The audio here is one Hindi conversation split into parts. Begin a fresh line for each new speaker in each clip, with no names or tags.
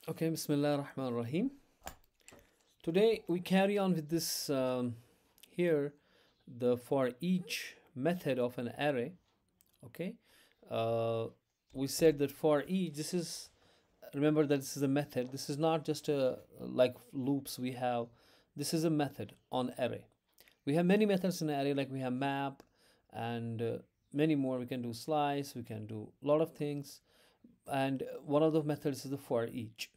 Okay, Bismillah ar-Rahman ar-Rahim. Today we carry on with this here the for each method of an array. Okay, uh, we said that for each, this is, remember that this is a method. This is not just a like loops we have. This is a method on array. We have many methods in array, like we have map and many more. We can do slice, we can do a lot of things, and one of the methods is the for each.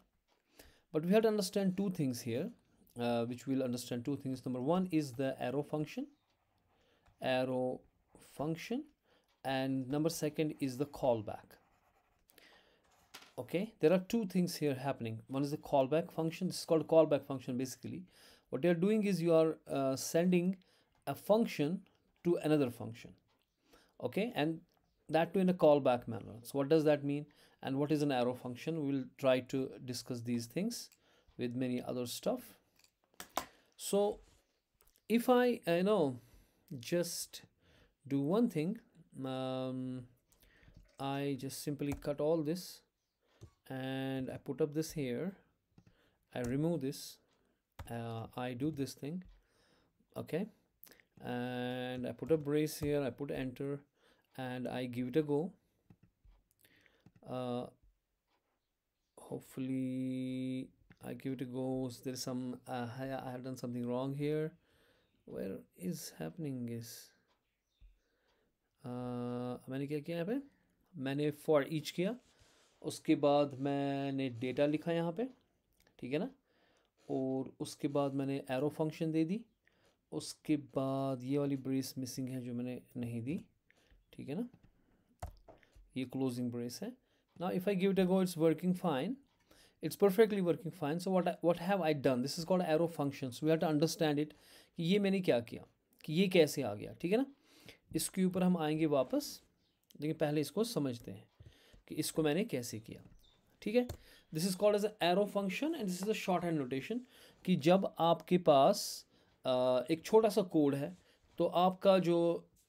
But we have to understand two things here, which we'll understand two things. Number one is the arrow function, and number second is the callback. Okay, there are two things here happening. One is the callback function. This is called callback function. Basically, what you're doing is you are sending a function to another function. Okay, and that too in a callback manner. So what does that mean, and what is an arrow function? We will try to discuss these things with many other stuff. So if I just do one thing, I just simply cut all this and I put up this here. I remove this. I do this thing. Okay, and I put a brace here. I put enter and I give it a go. Hopefully I give it a go. So there's some I have done something wrong here. Where is happening is मैंने क्या किया यहाँ पे, मैंने फॉर ईच किया, उसके बाद मैंने डेटा लिखा यहाँ पे, ठीक है ना, और उसके बाद मैंने एरो फंक्शन दे दी, उसके बाद ये वाली ब्रेस मिसिंग है जो मैंने नहीं दी, ठीक है ना, ये क्लोजिंग ब्रेस है. Now if I give it a go, it's working fine. It's perfectly working fine. So what have I done? This is called arrow functions. We have to understand it कि ये मैंने क्या किया, कि ये कैसे आ गया, ठीक है ना. इसके ऊपर हम आएंगे वापस, लेकिन पहले इसको समझते हैं कि इसको मैंने कैसे किया. ठीक है, this is called as arrow function and this is a shorthand notation. कि जब आपके पास एक छोटा सा कोड है, तो आपका जो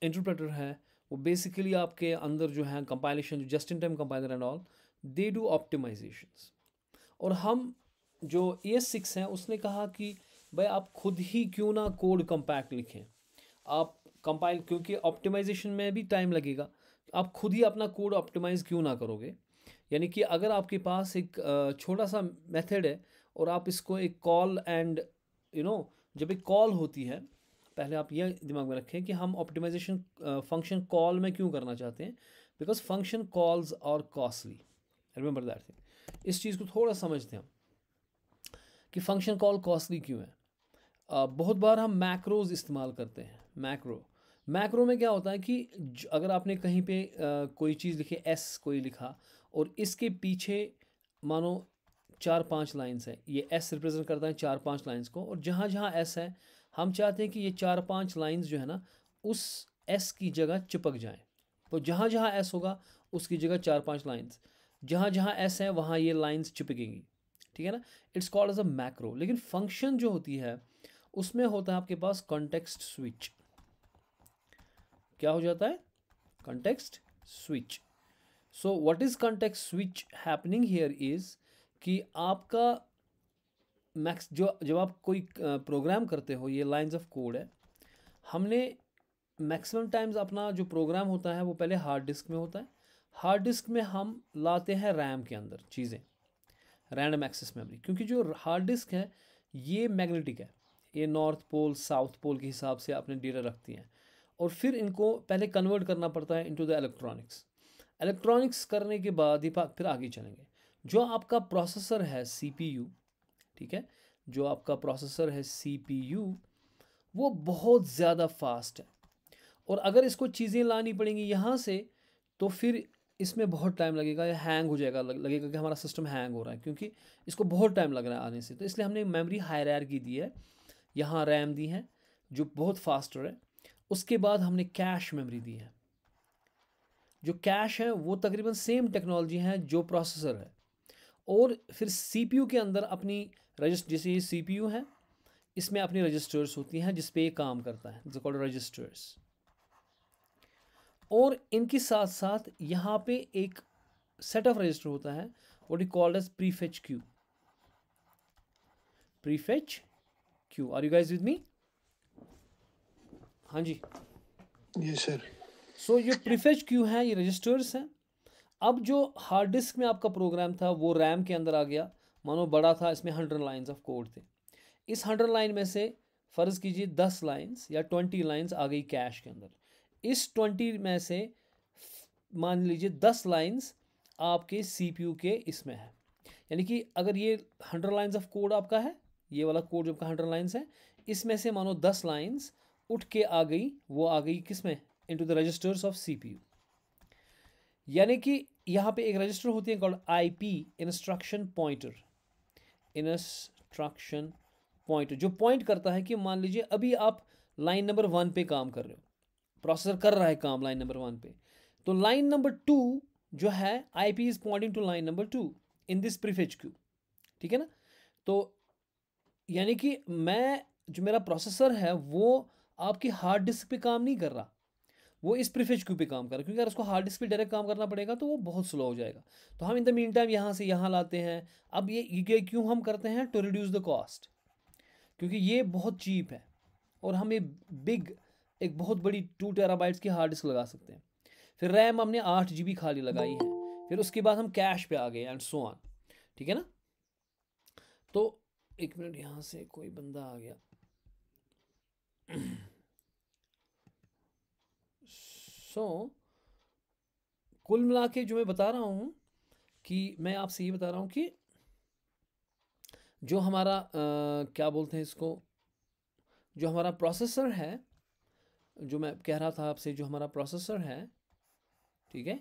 इंटरप्रेटर है वो बेसिकली आपके अंदर जो है compilation, just in time compiler and all, they do optimisations. और हम जो ES6 हैं उसने कहा कि भाई आप खुद ही क्यों ना कोड कंपैक्ट लिखें, आप कंपाइल, क्योंकि ऑप्टिमाइजेशन में भी टाइम लगेगा, आप खुद ही अपना कोड ऑप्टिमाइज क्यों ना करोगे. यानी कि अगर आपके पास एक छोटा सा मेथड है और आप इसको एक कॉल एंड जब एक कॉल होती है, पहले आप ये दिमाग में रखें कि हम ऑप्टिमाइजेशन फंक्शन कॉल में क्यों करना चाहते हैं, because function calls are costly. Remember that thing. इस चीज़ को थोड़ा समझते हैं हम कि फंक्शन कॉल कॉस्टली क्यों है. बहुत बार हम मैक्रोज इस्तेमाल करते हैं. मैक्रो में क्या होता है कि अगर आपने कहीं पे कोई चीज़ लिखी, एस कोई लिखा, और इसके पीछे मानो 4-5 लाइन्स है, ये एस रिप्रेजेंट करता है 4-5 लाइन्स को, और जहाँ जहाँ एस है हम चाहते हैं कि ये 4-5 लाइन्स जो है ना उस एस की जगह चिपक जाएं. तो जहाँ जहाँ एस होगा उसकी जगह 4-5 लाइन्स, जहाँ जहाँ एस है वहाँ ये लाइन्स चिपकेंगी. ठीक है ना, it's called as a macro. लेकिन फंक्शन जो होती है उसमें होता है आपके पास कॉन्टेक्स्ट स्विच. क्या हो जाता है? Context switch. So what is context switch happening here is कि आपका मैक्स जो जब आप कोई प्रोग्राम करते हो, ये लाइंस ऑफ कोड है, हमने मैक्सिमम टाइम्स अपना जो प्रोग्राम होता है वो पहले हार्ड डिस्क में होता है. हार्ड डिस्क में हम लाते हैं रैम के अंदर चीज़ें, रैंडम एक्सेस मेमोरी, क्योंकि जो हार्ड डिस्क है ये मैग्नेटिक है, ये नॉर्थ पोल साउथ पोल के हिसाब से अपने डेटा रखती हैं, और फिर इनको पहले कन्वर्ट करना पड़ता है इनटू द इलेक्ट्रॉनिक्स. इलेक्ट्रॉनिक्स करने के बाद ही फिर आगे चलेंगे. जो आपका प्रोसेसर है CPU, ठीक है, जो आपका प्रोसेसर है CPU, वो बहुत ज़्यादा फास्ट है, और अगर इसको चीज़ें लानी पड़ेंगी यहाँ से तो फिर इसमें बहुत टाइम लगेगा, या हैंग हो जाएगा, लगेगा कि हमारा सिस्टम हैंग हो रहा है, क्योंकि इसको बहुत टाइम लग रहा है आने से. तो इसलिए हमने मेमोरी हायरार्की दी है, यहाँ रैम दी है जो बहुत फास्टर है, उसके बाद हमने कैश मेमोरी दी है. जो कैश है वो तकरीबन सेम टेक्नोलॉजी है जो प्रोसेसर है, और फिर CPU के अंदर अपनी रजिस्टर, जैसे ये CPU है, इसमें अपनी रजिस्टर्स होती हैं जिस पे ये काम करता है, जो कॉल्ड रजिस्टर्स. और इनके साथ साथ यहाँ पे एक सेट ऑफ रजिस्टर होता है, what is called as prefetch queue. Prefetch queue. Are you guys with me? हाँ जी,
यस सर।
सो ये प्रीफेच क्यू है, ये रजिस्टर्स हैं। अब जो हार्ड डिस्क में आपका प्रोग्राम था वो रैम के अंदर आ गया, मानो बड़ा था, इसमें 100 लाइन्स ऑफ कोड थे। इस 100 लाइन में से फ़र्ज़ कीजिए 10 लाइन्स या 20 लाइन्स आ गई कैश के अंदर। इस 20 में से मान लीजिए 10 लाइन्स आपके CPU के इसमें है, यानी कि अगर ये 100 लाइन्स ऑफ कोड आपका है, ये वाला कोड जो आपका 100 लाइन्स है, इसमें से मानो 10 लाइन्स उठ के आ गई, वो आ गई किस में, into the registers of CPU। यानी कि यहाँ पे एक रजिस्टर होती है called IP, instruction pointer. Instruction pointer जो पॉइंट करता है कि मान लीजिए अभी आप लाइन नंबर 1 पे काम कर रहे हो, प्रोसेसर कर रहा है काम लाइन नंबर 1 पे, तो लाइन नंबर 2 जो है IP is pointing to line number 2 in this prefetch queue, ठीक है ना। तो यानी कि मैं जो मेरा प्रोसेसर है वो आपकी हार्ड डिस्क पे काम नहीं कर रहा, वो इस प्रीफेच क्यू पे काम कर रहा है, क्योंकि अगर उसको हार्ड डिस्क पे डायरेक्ट काम करना पड़ेगा तो वो बहुत स्लो हो जाएगा। तो हम इन द मीन टाइम यहाँ से यहाँ लाते हैं। अब ये क्यों हम करते हैं, टू रिड्यूस द कॉस्ट, क्योंकि ये बहुत चीप है और हम एक बहुत बड़ी 2 टेराबाइट्स की हार्ड डिस्क लगा सकते हैं। फिर रैम हमने 8 GB खाली लगाई है, फिर उसके बाद हम कैश पे आ गए एंड सो ऑन, ठीक है ना। तो एक मिनट, यहाँ से कोई बंदा आ गया। सो कुल मिला के जो मैं बता रहा हूँ कि मैं आपसे ये बता रहा हूँ कि जो हमारा क्या बोलते हैं इसको, जो हमारा प्रोसेसर है, जो मैं कह रहा था आपसे, जो हमारा प्रोसेसर है, ठीक है,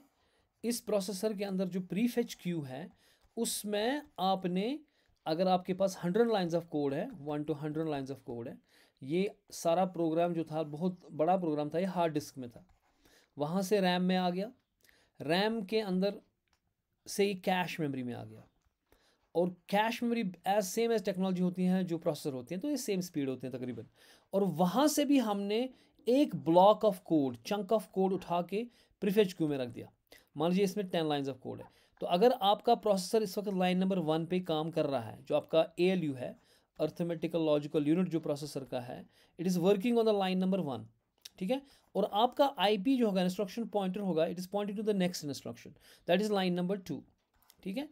इस प्रोसेसर के अंदर जो प्रीफेच क्यू है उसमें आपने, अगर आपके पास 100 लाइंस ऑफ कोड है, 1 to 100 लाइंस ऑफ कोड है, ये सारा प्रोग्राम जो था बहुत बड़ा प्रोग्राम था, ये हार्ड डिस्क में था, वहाँ से रैम में आ गया, रैम के अंदर से ही कैश मेमोरी में आ गया, और cache memory as same as technology होती हैं जो प्रोसेसर होती हैं, तो ये सेम स्पीड होते हैं तकरीबन। और वहाँ से भी हमने एक block of code, chunk of code उठा के प्रीफेच क्यू में रख दिया। मान लीजिए इसमें 10 लाइन्स ऑफ कोड है, तो अगर आपका प्रोसेसर इस वक्त लाइन नंबर 1 पे काम कर रहा है, जो आपका ALU है, अर्थमेटिकल लॉजिकल यूनिट जो प्रोसेसर का है, it is working on the line number 1, ठीक है। और आपका IP जो होगा, इंस्ट्रक्शन पॉइंटर होगा, it is pointing to the next instruction, that is line number 2, ठीक है।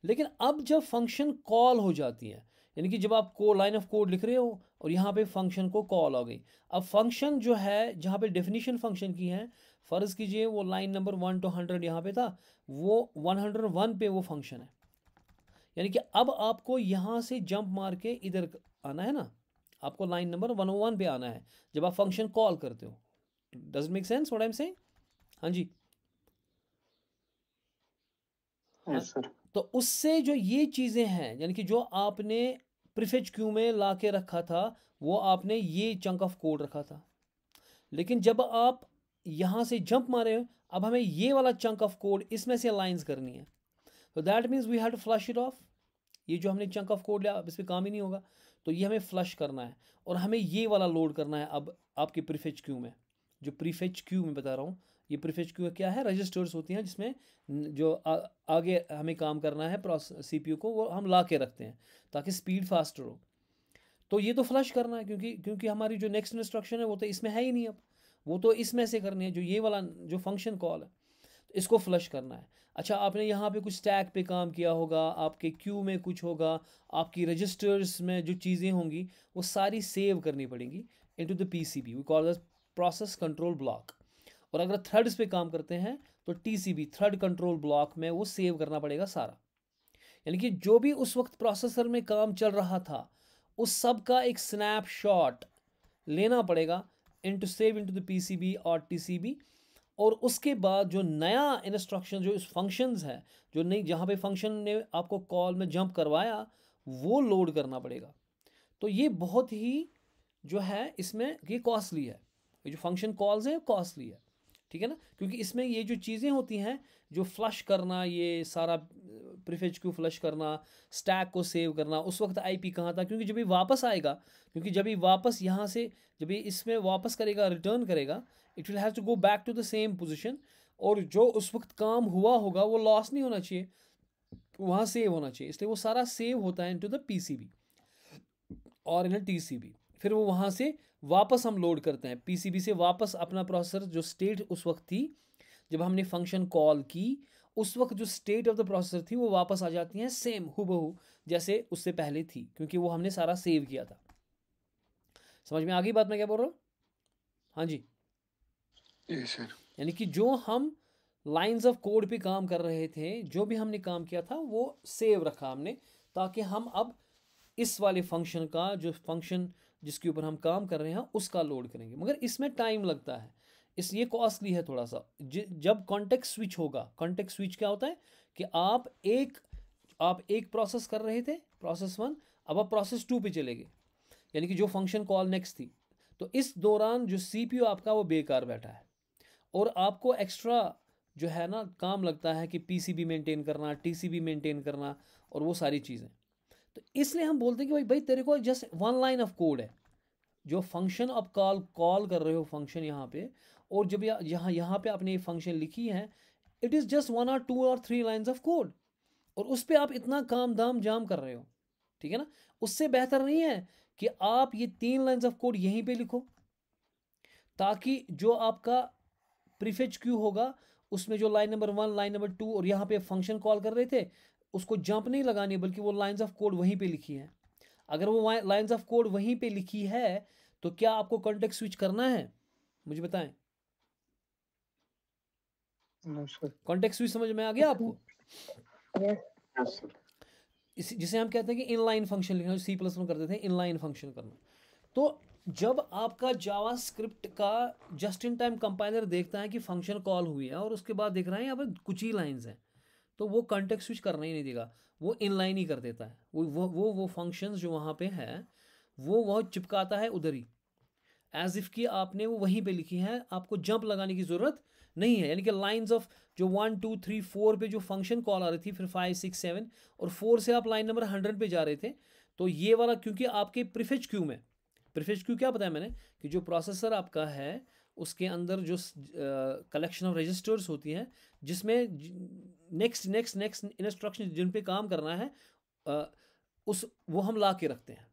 लेकिन अब जब फंक्शन कॉल हो जाती है, यानी कि जब आप लाइन ऑफ कोड लिख रहे हो और यहाँ पे फंक्शन को कॉल आ गई, अब फंक्शन जो है जहाँ पे डेफिनेशन फंक्शन की है, फ़र्ज़ कीजिए वो लाइन नंबर 1 to 100 यहाँ पे था, वो 101 पे वो फंक्शन है, यानी कि अब आपको यहाँ से जंप मार के इधर आना है ना, आपको लाइन नंबर 101 पे आना है जब आप फंक्शन कॉल करते हो। Does it make sense what I am saying? हाँ जी, हाँ।
Yes sir.
तो उससे जो ये चीज़ें हैं, यानी कि जो आपने प्रीफेच क्यू में ला के रखा था, वो आपने ये चंक ऑफ कोड रखा था, लेकिन जब आप यहाँ से जंप मारे हो, अब हमें ये वाला चंक ऑफ कोड इसमें से लाइंस करनी है, तो that means we have to flush it off. ये जो हमने चंक ऑफ कोड लिया, अब इस पर काम ही नहीं होगा, तो ये हमें फ्लश करना है और हमें ये वाला लोड करना है अब आपके प्रीफेच क्यू में। जो प्रीफेच क्यू में बता रहा हूँ, ये प्रीफेच क्यू क्या है, रजिस्टर्स होती हैं जिसमें जो आगे हमें काम करना है CPU को, वो हम ला के रखते हैं ताकि स्पीड फास्टर हो। तो ये तो फ्लश करना है, क्योंकि हमारी जो नेक्स्ट इंस्ट्रक्शन है वो तो इसमें है ही नहीं, अब वो तो इसमें से करनी है, जो ये वाला जो फंक्शन कॉल है, तो इसको फ्लश करना है। अच्छा, आपने यहाँ पे कुछ स्टैक पे काम किया होगा, आपके क्यू में कुछ होगा, आपकी रजिस्टर्स में जो चीज़ें होंगी वो सारी सेव करनी पड़ेंगी into the PCB, we call the process control block. और अगर थ्रेड्स पे काम करते हैं तो TCB, थ्रेड कंट्रोल ब्लॉक में वो सेव करना पड़ेगा सारा, यानी कि जो भी उस वक्त प्रोसेसर में काम चल रहा था उस सब का एक स्नैपशॉट लेना पड़ेगा into save into the PCB और TCB। और उसके बाद जो नया इंस्ट्रक्शन, जो इस फंक्शंस है, जो नहीं, जहाँ पे फंक्शन ने आपको कॉल में जंप करवाया, वो लोड करना पड़ेगा। तो ये बहुत ही जो है इसमें ये कॉस्टली है, ये जो फंक्शन कॉल्स हैं कॉस्टली है, ठीक है ना, क्योंकि इसमें ये जो चीज़ें होती हैं, जो फ्लश करना, ये सारा प्रीफेच क्यू फ्लश करना, स्टैक को सेव करना, उस वक्त IP कहाँ था, क्योंकि जब ये वापस आएगा, क्योंकि जब ये वापस यहाँ से जब ये इसमें वापस करेगा, रिटर्न करेगा, it will have to go back to the same position, और जो उस वक्त काम हुआ होगा वो लॉस नहीं होना चाहिए, वहाँ सेव होना चाहिए, इसलिए वो सारा सेव होता है इनटू द PCB। और इन टीसीबी। फिर वो वहाँ से वापस हम लोड करते हैं पीसीबी से वापस अपना प्रोसेसर जो स्टेट उस वक्त थी जब हमने फंक्शन कॉल की, उस वक्त जो स्टेट ऑफ द प्रोसेसर थी वो वापस आ जाती हैं सेम हुबहू जैसे उससे पहले थी, क्योंकि वो हमने सारा सेव किया था। समझ में आ गई बात मैं क्या बोल रहा हूँ? हाँ जी।
सर।
यानी कि जो हम लाइंस ऑफ कोड पे काम कर रहे थे, जो भी हमने काम किया था वो सेव रखा हमने, ताकि हम अब इस वाले फंक्शन का जो फंक्शन जिसके ऊपर हम काम कर रहे हैं उसका लोड करेंगे। मगर इसमें टाइम लगता है, इस ये कॉस्टली है थोड़ा सा। जब कॉन्टेक्स्ट स्विच होगा, कॉन्टेक्स्ट स्विच क्या होता है कि आप एक प्रोसेस कर रहे थे, प्रोसेस 1, अब आप प्रोसेस 2 पे चले गए, यानी कि जो फंक्शन कॉल नेक्स्ट थी। तो इस दौरान जो सीपीयू आपका वो बेकार बैठा है और आपको एक्स्ट्रा जो है ना काम लगता है कि पीसीबी मेंटेन करना, टीसीबी मेंटेन करना और वो सारी चीज़ें। तो इसलिए हम बोलते हैं कि भाई भाई तेरे को just one line of code है, जो फंक्शन आप कॉल कर रहे हो फंक्शन यहाँ पे, और जब यहाँ पे आपने ये फंक्शन लिखी है, इट इज़ जस्ट 1 और 2 और 3 लाइन्स ऑफ कोड, और उस पर आप इतना काम दाम जाम कर रहे हो। ठीक है ना? उससे बेहतर नहीं है कि आप ये 3 लाइन्स ऑफ कोड यहीं पे लिखो, ताकि जो आपका प्रीफेच क्यू होगा उसमें जो लाइन नंबर 1, लाइन नंबर 2 और यहाँ पे फंक्शन कॉल कर रहे थे उसको जंप नहीं लगानी, बल्कि वो लाइंस ऑफ कोड वहीं पे लिखी है। अगर वो लाइंस ऑफ कोड वहीं पे लिखी है तो क्या आपको कॉन्टेक्स्ट स्विच करना है? मुझे बताएं।
No sir.
कॉन्टेक्स्ट स्विच समझ में आ गया आपको?
Yes sir.
जिसे हम कहते हैं कि इनलाइन फंक्शन लिखना, सी प्लस में करते थे इनलाइन फंक्शन करना। तो जब आपका जावा स्क्रिप्ट का जस्ट इन टाइम कंपाइलर देखता है कि फंक्शन कॉल हुई है और उसके बाद देख रहा है यहाँ पर कुछ ही लाइन्स हैं, तो वो कॉन्टेक्स्ट स्विच करना ही नहीं देगा, वो इनलाइन ही कर देता है। वो फंक्शंस जो वहाँ पे है वो चिपकाता है उधर ही, एज इफ़ कि आपने वो वहीं पे लिखी है, आपको जंप लगाने की ज़रूरत नहीं है। यानी कि लाइंस ऑफ जो 1 2 3 4 पे जो फंक्शन कॉल आ रही थी, फिर 5 6 7 और 4 से आप लाइन नंबर 100 पे जा रहे थे, तो ये वाला क्योंकि आपके प्रीफेच क्यू में, प्रीफेच क्यू क्या बताया मैंने कि जो प्रोसेसर आपका है उसके अंदर जो कलेक्शन ऑफ रजिस्टर्स होती हैं जिसमें नेक्स्ट नेक्स्ट नेक्स्ट इंस्ट्रक्शन जिन पे काम करना है, उस वो हम ला के रखते हैं।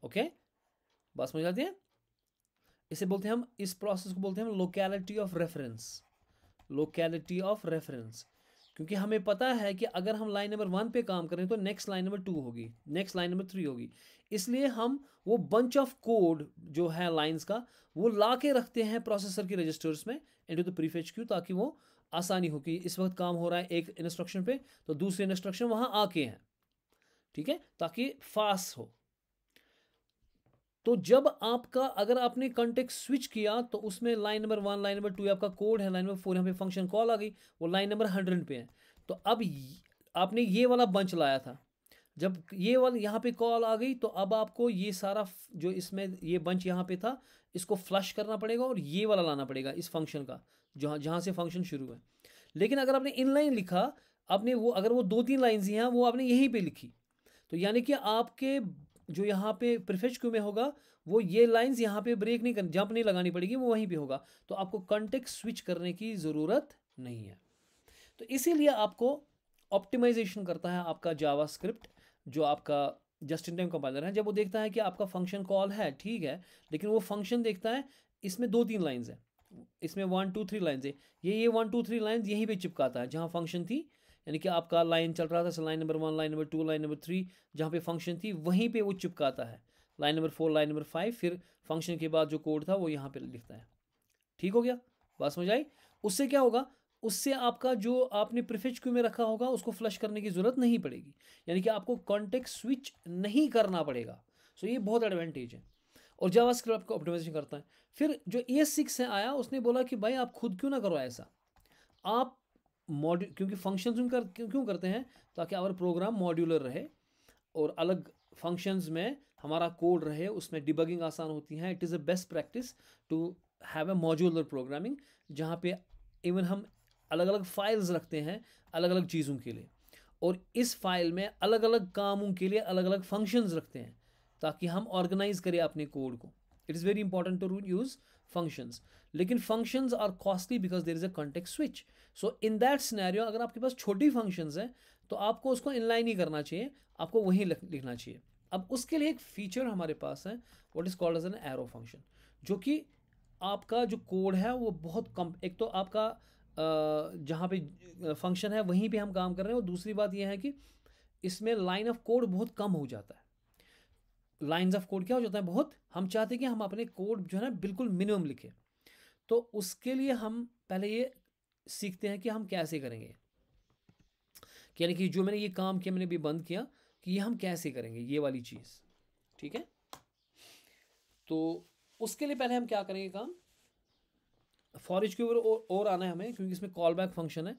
ओके, बात समझ आती है? इसे बोलते हैं हम, इस प्रोसेस को बोलते हैं हम locality of reference, locality of reference. क्योंकि हमें पता है कि अगर हम लाइन नंबर 1 पे काम करें तो नेक्स्ट लाइन नंबर 2 होगी, नेक्स्ट लाइन नंबर 3 होगी, इसलिए हम वो बंच ऑफ कोड जो है लाइंस का वो ला के रखते हैं प्रोसेसर की रजिस्टर्स में इनटू द प्रीफेच क्यू, ताकि वो आसानी हो कि इस वक्त काम हो रहा है एक इंस्ट्रक्शन पे तो दूसरे इंस्ट्रक्शन वहाँ आके हैं। ठीक है, ताकि फास्ट हो। तो जब आपका अगर आपने कॉन्टेक्स्ट स्विच किया तो उसमें लाइन नंबर 1, लाइन नंबर 2 आपका कोड है, लाइन नंबर 4 यहाँ पे फंक्शन कॉल आ गई, वो लाइन नंबर 100 पे है। तो अब आपने ये वाला बंच लाया था, जब ये वाला यहाँ पे कॉल आ गई तो अब आपको ये सारा जो इसमें ये बंच यहाँ पे था इसको फ्लश करना पड़ेगा और ये वाला लाना पड़ेगा इस फंक्शन का, जहाँ जहाँ से फंक्शन शुरू है। लेकिन अगर आपने इनलाइन लिखा, आपने वो अगर वो 2 3 लाइन्स ही हैं वो आपने यहीं पे लिखी, तो यानी कि आपके जो यहाँ पे प्रीफेच क्यू में होगा वो ये लाइंस यहाँ पे ब्रेक नहीं कर, जंप नहीं लगानी पड़ेगी, वो वहीं पे होगा, तो आपको कॉन्टेक्स्ट स्विच करने की ज़रूरत नहीं है। तो इसीलिए आपको ऑप्टिमाइजेशन करता है आपका जावा स्क्रिप्ट, जो आपका जस्ट इन टाइम कंपाइलर है। जब वो देखता है कि आपका फंक्शन कॉल है ठीक है, लेकिन वो फंक्शन देखता है इसमें 2 3 लाइन्स हैं, इसमें 1 2 3 लाइन्स है, ये 1 2 3 लाइन्स यहीं पे चिपकाता है जहाँ फंक्शन थी। यानी कि आपका लाइन चल रहा था line number 1, line number 2, line number 3, जहाँ पे फंक्शन थी वहीं पे वो चिपकाता है लाइन नंबर 4, लाइन नंबर 5, फिर फंक्शन के बाद जो कोड था वो यहाँ पे लिखता है। ठीक हो गया? बात समझ आई? उससे क्या होगा, उससे आपका जो आपने प्रीफेच क्यू में रखा होगा उसको फ्लश करने की ज़रूरत नहीं पड़ेगी, यानी कि आपको कॉन्टेक्स्ट स्विच नहीं करना पड़ेगा। सो ये बहुत एडवांटेज है, और जावास्क्रिप्ट आपको ऑप्टिमाइजेशन करता है। फिर जो ES6 से आया उसने बोला कि भाई आप खुद क्यों ना करो ऐसा, आप मॉड्यूल, क्योंकि फंक्शंस क्यों करते हैं, ताकि हमारा प्रोग्राम मॉड्यूलर रहे और अलग फंक्शंस में हमारा कोड रहे, उसमें डिबगिंग आसान होती है। It is a best practice to have a modular programming, जहाँ पे इवन हम अलग अलग फाइल्स रखते हैं अलग अलग चीज़ों के लिए, और इस फाइल में अलग अलग कामों के लिए अलग अलग फंक्शंस रखते हैं ताकि हम ऑर्गेनाइज करें अपने कोड को। It is very important to use functions, लेकिन functions are costly because there is a context switch. So in that scenario अगर आपके पास छोटी फंक्शंस हैं तो आपको उसको इनलाइन ही करना चाहिए, आपको वहीं लिखना चाहिए। अब उसके लिए एक फीचर हमारे पास है, what is called as an arrow function, जो कि आपका जो कोड है वो बहुत कम, एक तो आपका जहाँ पे फंक्शन है वहीं पे हम काम कर रहे हैं, और दूसरी बात यह है कि इसमें लाइन ऑफ कोड बहुत कम हो जाता है। लाइन्स ऑफ कोड क्या हो जाता है बहुत, हम चाहते हैं कि हम अपने कोड जो है ना बिल्कुल मिनिमम लिखें। तो उसके लिए हम पहले ये सीखते हैं कि हम कैसे करेंगे, यानी कि जो मैंने ये काम किया, मैंने भी बंद किया, कि ये हम कैसे करेंगे ये वाली चीज़, ठीक है। तो उसके लिए पहले हम क्या करेंगे काम, फॉर ईच के ऊपर और आना है हमें, क्योंकि इसमें कॉल बैक फंक्शन है,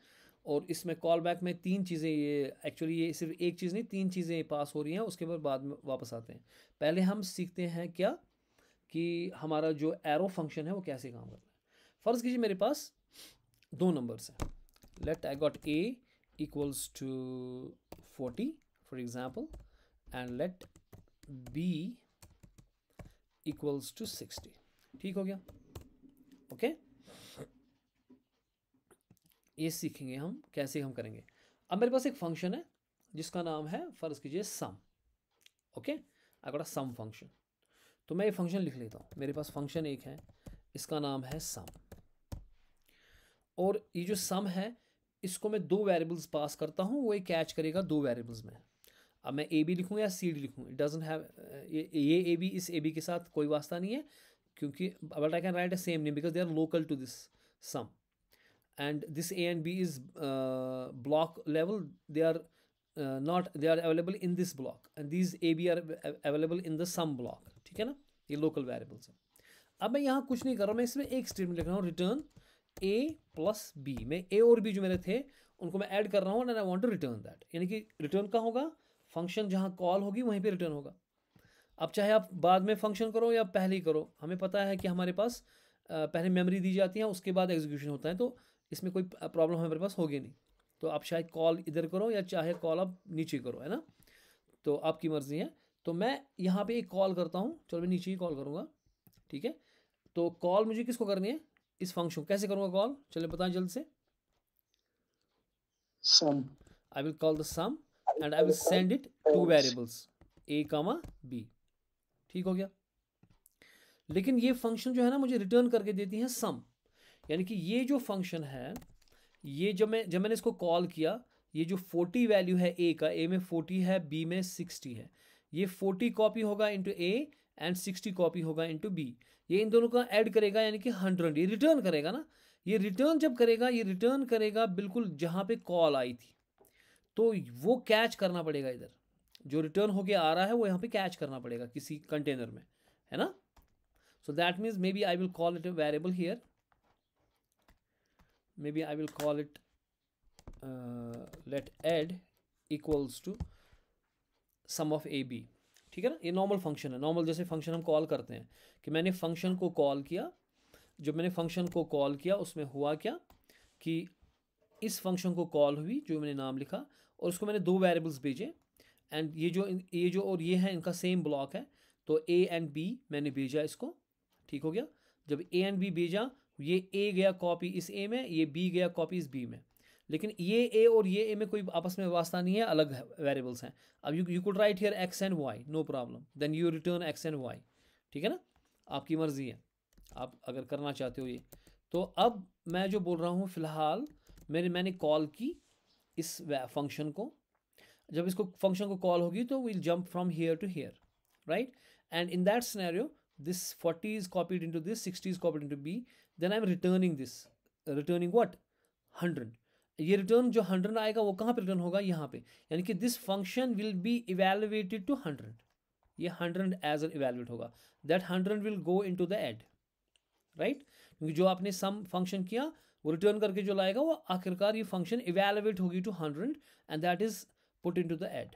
और इसमें कॉल बैक में तीन चीज़ें, ये एक्चुअली ये सिर्फ एक चीज़ नहीं, तीन चीज़ें पास हो रही हैं, उसके बाद में वापस आते हैं। पहले हम सीखते हैं क्या, कि हमारा जो एरो फंक्शन है वो कैसे काम करता है। फ़र्ज़ कीजिए मेरे पास दो नंबर्स हैं, let I got a equals to 40 for example, and let b equals to 60। ठीक हो गया, ओके। ये सीखेंगे हम कैसे हम करेंगे। अब मेरे पास एक फंक्शन है जिसका नाम है, फ़र्ज़ कीजिए sum, okay. I got a sum function. तो मैं ये फंक्शन लिख लेता हूँ, मेरे पास फंक्शन एक है, इसका नाम है सम, और ये जो सम है इसको मैं दो वेरिएबल्स पास करता हूँ, वो एक कैच करेगा दो वेरिएबल्स में। अब मैं ए बी लिखूँ या सी डी लिखूँ, इट डजंट हैव, ये ए बी इस ए बी के साथ कोई वास्ता नहीं है, क्योंकि but I can write a same name because they are local to this sum, and this a and b is block level, they are not, they are available in this block, and these a b are available in the sum block, ठीक है ना, ये लोकल वेरिएबल्स हैं। अब मैं यहाँ कुछ नहीं कर रहा हूँ, मैं इसमें एक स्टेटमेंट लिख रहा हूँ, रिटर्न a प्लस b, मैं a और b जो मेरे थे उनको मैं ऐड कर रहा हूँ, and I want to return that, यानी कि रिटर्न का होगा, फंक्शन जहाँ कॉल होगी वहीं पे रिटर्न होगा। अब चाहे आप बाद में फंक्शन करो या पहले ही करो, हमें पता है कि हमारे पास पहले मेमोरी दी जाती है, उसके बाद एग्जीक्यूशन होता है, तो इसमें कोई प्रॉब्लम हमारे पास होगी नहीं। तो आप शायद कॉल इधर करो या चाहे कॉल आप नीचे करो, है ना, तो आपकी मर्ज़ी है। तो मैं यहाँ पे एक कॉल करता हूँ, चलो मैं नीचे ही कॉल करूँगा, ठीक है। तो कॉल मुझे किसको करनी है, इस फंक्शन को कैसे करूँगा कॉल, चलिए बताएं जल्द से।
Sum,
I will call the sum and I will send it to variables a, b, ठीक हो गया। लेकिन ये फंक्शन जो है ना मुझे रिटर्न करके देती है सम, यानी कि ये जो फंक्शन है, ये जब मैंने इसको कॉल किया, ये जो 40 वैल्यू है a का, a में 40 है, b में 60 है, ये 40 कॉपी होगा इनटू a एंड 60 कॉपी होगा इनटू b, ये इन दोनों का ऐड करेगा, यानी कि 100 ये रिटर्न करेगा ना। ये रिटर्न जब करेगा, ये रिटर्न करेगा बिल्कुल जहाँ पे कॉल आई थी, तो वो कैच करना पड़ेगा, इधर जो रिटर्न होके आ रहा है वो यहाँ पे कैच करना पड़ेगा किसी कंटेनर में, है ना। So that means maybe I will call it a variable here. Maybe I will call it let add equals to sum of a b, ठीक है ना। ये नॉर्मल फंक्शन है, नॉर्मल जैसे फंक्शन हम कॉल करते हैं, कि मैंने फंक्शन को कॉल किया, जब मैंने फंक्शन को कॉल किया उसमें हुआ क्या, कि इस फंक्शन को कॉल हुई, जो मैंने नाम लिखा, और उसको मैंने दो वेरिएबल्स भेजे, एंड ये जो और ये है इनका सेम ब्लॉक है, तो a एंड b मैंने भेजा इसको, ठीक हो गया। जब a एंड b भेजा, ये a गया कॉपी इस a में, ये b गया कॉपी इस b में, लेकिन ये a और ये a में कोई आपस में वास्ता नहीं है, अलग वेरिएबल्स हैं। अब you could write here x and y, no problem, then you return x and y, ठीक है ना, आपकी मर्जी है, आप अगर करना चाहते हो ये। तो अब मैं जो बोल रहा हूँ फ़िलहाल, मैंने कॉल की इस फंक्शन को, जब इसको फंक्शन को कॉल होगी तो will jump from here to here, right, and in that scenario this 40 is copied into this, 60 is copied into b, then I'm returning this, returning what, 100। ये रिटर्न जो 100 आएगा वो कहाँ पे रिटर्न होगा, यहाँ पे, यानी कि this function will be evaluated to 100, ये 100 एज एन इवेलुएट होगा, that 100 will go into the add, right, क्योंकि जो आपने सम फंक्शन किया वो रिटर्न करके जो लाएगा वो आखिरकार ये फंक्शन इवेलुएट होगी to 100, and that is put into the add.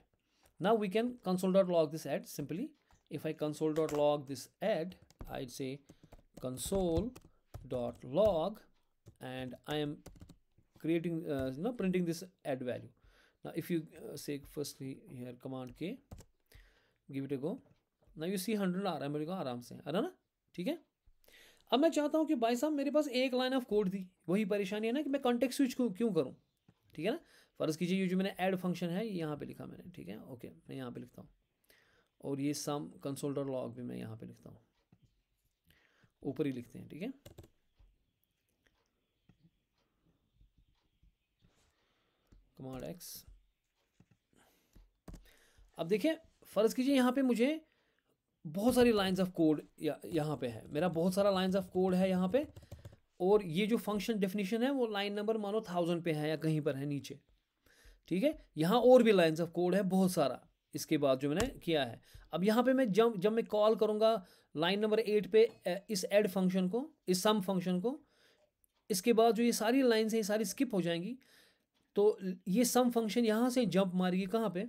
Now we can console.log this add simply। If I console.log this add, I'd say console.log, and I am creating, printing this add value. Now, if you say firstly here command K, give it a go. Now you see 100 आ रहा है मेरे को आराम से, आ रहा ना, ठीक है। अब मैं चाहता हूँ कि भाई साहब मेरे पास एक लाइन ऑफ कोड थी, वही परेशानी है ना कि मैं कॉन्टेक्स्ट स्विच क्यों करूँ, ठीक है ना। फ़र्ज़ कीजिए ये जो मैंने ऐड फंक्शन है यहाँ पे लिखा मैंने, ठीक है, ओके, मैं यहाँ पे लिखता हूँ, और ये सम कंसोल डॉट लॉग भी मैं यहाँ पे लिखता हूँ, ऊपर ही लिखते हैं, ठीक है। Command x. अब देखिए फ़र्ज़ कीजिए यहाँ पे मुझे बहुत सारी लाइंस ऑफ कोड यहाँ पे है, मेरा बहुत सारा लाइंस ऑफ कोड है यहाँ पे, और ये जो फंक्शन डेफिनेशन है वो लाइन नंबर मानो 1000 पे है या कहीं पर है नीचे, ठीक है। यहाँ और भी लाइंस ऑफ कोड है बहुत सारा इसके बाद जो मैंने किया है। अब यहाँ पे मैं जब मैं कॉल करूँगा लाइन नंबर 8 पे इस ऐड फंक्शन को, इस सम फंक्शन को, इसके बाद जो ये सारी लाइन्स हैं ये सारी स्किप हो जाएंगी। तो ये सम फंक्शन यहाँ से जंप मारेगी कहाँ पे,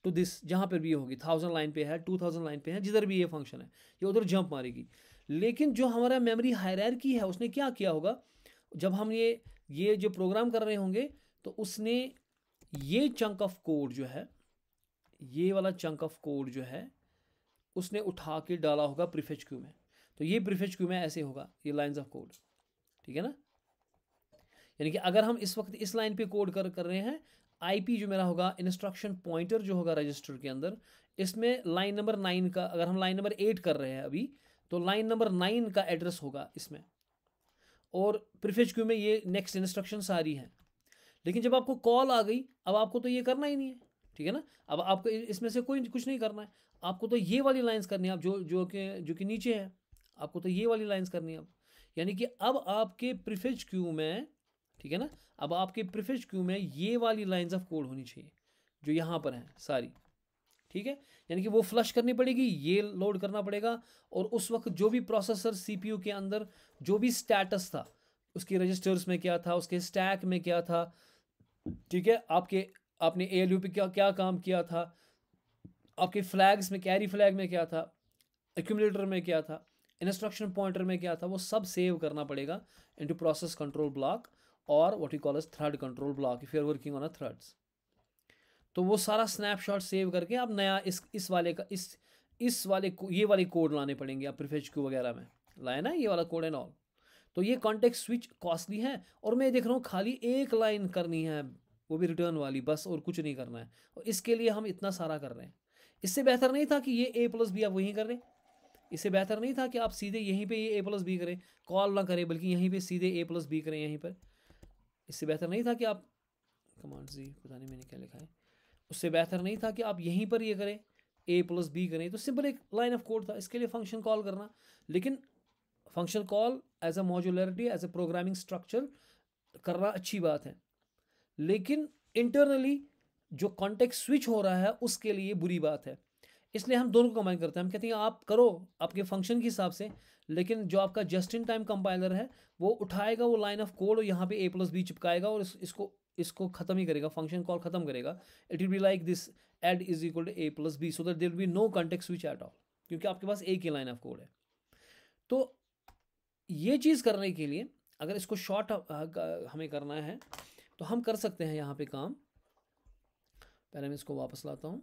टू दिस, जहाँ पर भी ये होगी 1000 लाइन पे है, 2000 लाइन पे है, जिधर भी ये फंक्शन है ये उधर जंप मारेगी। लेकिन जो हमारा मेमोरी हायरार्की है उसने क्या किया होगा, जब हम ये जो प्रोग्राम कर रहे होंगे तो उसने ये चंक ऑफ कोड जो है, ये वाला चंक ऑफ कोड जो है उसने उठा के डाला होगा प्रीफेच क्यू में। तो ये प्रीफेच क्यू में ऐसे होगा ये लाइंस ऑफ कोड, ठीक है ना। यानी कि अगर हम इस वक्त इस लाइन पे कोड कर रहे हैं, आईपी जो मेरा होगा, इंस्ट्रक्शन पॉइंटर जो होगा रजिस्टर के अंदर, इसमें लाइन नंबर 9 का, अगर हम लाइन नंबर 8 कर रहे हैं अभी, तो लाइन नंबर 9 का एड्रेस होगा इसमें, और प्रीफेच क्यू में ये नेक्स्ट इंस्ट्रक्शन सारी हैं। लेकिन जब आपको कॉल आ गई, अब आपको तो ये करना ही नहीं है, ठीक है ना। अब आपको इसमें से कोई कुछ नहीं करना है, आपको तो ये वाली लाइंस करनी है, आप जो कि नीचे है, आपको तो ये वाली लाइंस करनी है अब। यानी कि अब आपके प्रीफेच क्यू में, ठीक है ना, अब आपके प्रीफेच क्यू में ये वाली लाइंस ऑफ कोड होनी चाहिए जो यहाँ पर हैं सारी, ठीक है। यानी कि वो फ्लश करनी पड़ेगी, ये लोड करना पड़ेगा, और उस वक्त जो भी प्रोसेसर सीपीयू के अंदर जो भी स्टेटस था, उसके रजिस्टर्स में क्या था, उसके स्टैक में क्या था, ठीक है, आपने एएलयू पे क्या काम किया था, आपके फ्लैग्स में, कैरी फ्लैग में क्या था, एक्यूमुलेटर में क्या था, इंस्ट्रक्शन पॉइंटर में क्या था, वो सब सेव करना पड़ेगा इनटू प्रोसेस कंट्रोल ब्लॉक और what you call as thread control block if you are working on a threads. तो वो सारा स्नैपशॉट सेव करके आप नया इस वाले का इस वाले ये वाले कोड लाने पड़ेंगे, आप प्रीफेच क्यू वगैरह में लाए ना ये वाला कोड एंड ऑल। तो ये कॉन्टेक्स्ट स्विच कॉस्टली है, और मैं देख रहा हूँ खाली एक लाइन करनी है, वो भी रिटर्न वाली, बस, और कुछ नहीं करना है, और इसके लिए हम इतना सारा कर रहे हैं। इससे बेहतर नहीं था कि ये A+B आप वहीं कर रहे, इससे बेहतर नहीं था कि आप सीधे यहीं पे ये A+B करें, कॉल ना करें, बल्कि यहीं पे सीधे A+B करें यहीं पर। इससे बेहतर नहीं था कि आप कमांड जी, पता नहीं मैंने क्या लिखा है, उससे बेहतर नहीं था कि आप यहीं पर ये करें A+B करें। तो सिंपल एक लाइन ऑफ कोड था, इसके लिए फंक्शन कॉल करना। लेकिन function call as a modularity, as a programming structure करना अच्छी बात है, लेकिन इंटरनली जो कॉन्टेक्स्ट स्विच हो रहा है उसके लिए बुरी बात है। इसलिए हम दोनों को कंबाइन करते हैं, हम कहते हैं आप करो आपके फंक्शन के हिसाब से, लेकिन जो आपका जस्ट इन टाइम कंपाइलर है वो उठाएगा वो लाइन ऑफ कोड और यहाँ पे A+B चिपकाएगा, और इसको ख़त्म ही करेगा, फंक्शन कॉल ख़त्म करेगा। It will be like this, add is equal to A+B, so that there will be no context switch at all, क्योंकि आपके पास एक ही लाइन ऑफ कोड है। तो ये चीज़ करने के लिए अगर इसको शॉर्ट हमें करना है तो हम कर सकते हैं यहाँ पे काम। पहले मैं इसको वापस लाता हूँ।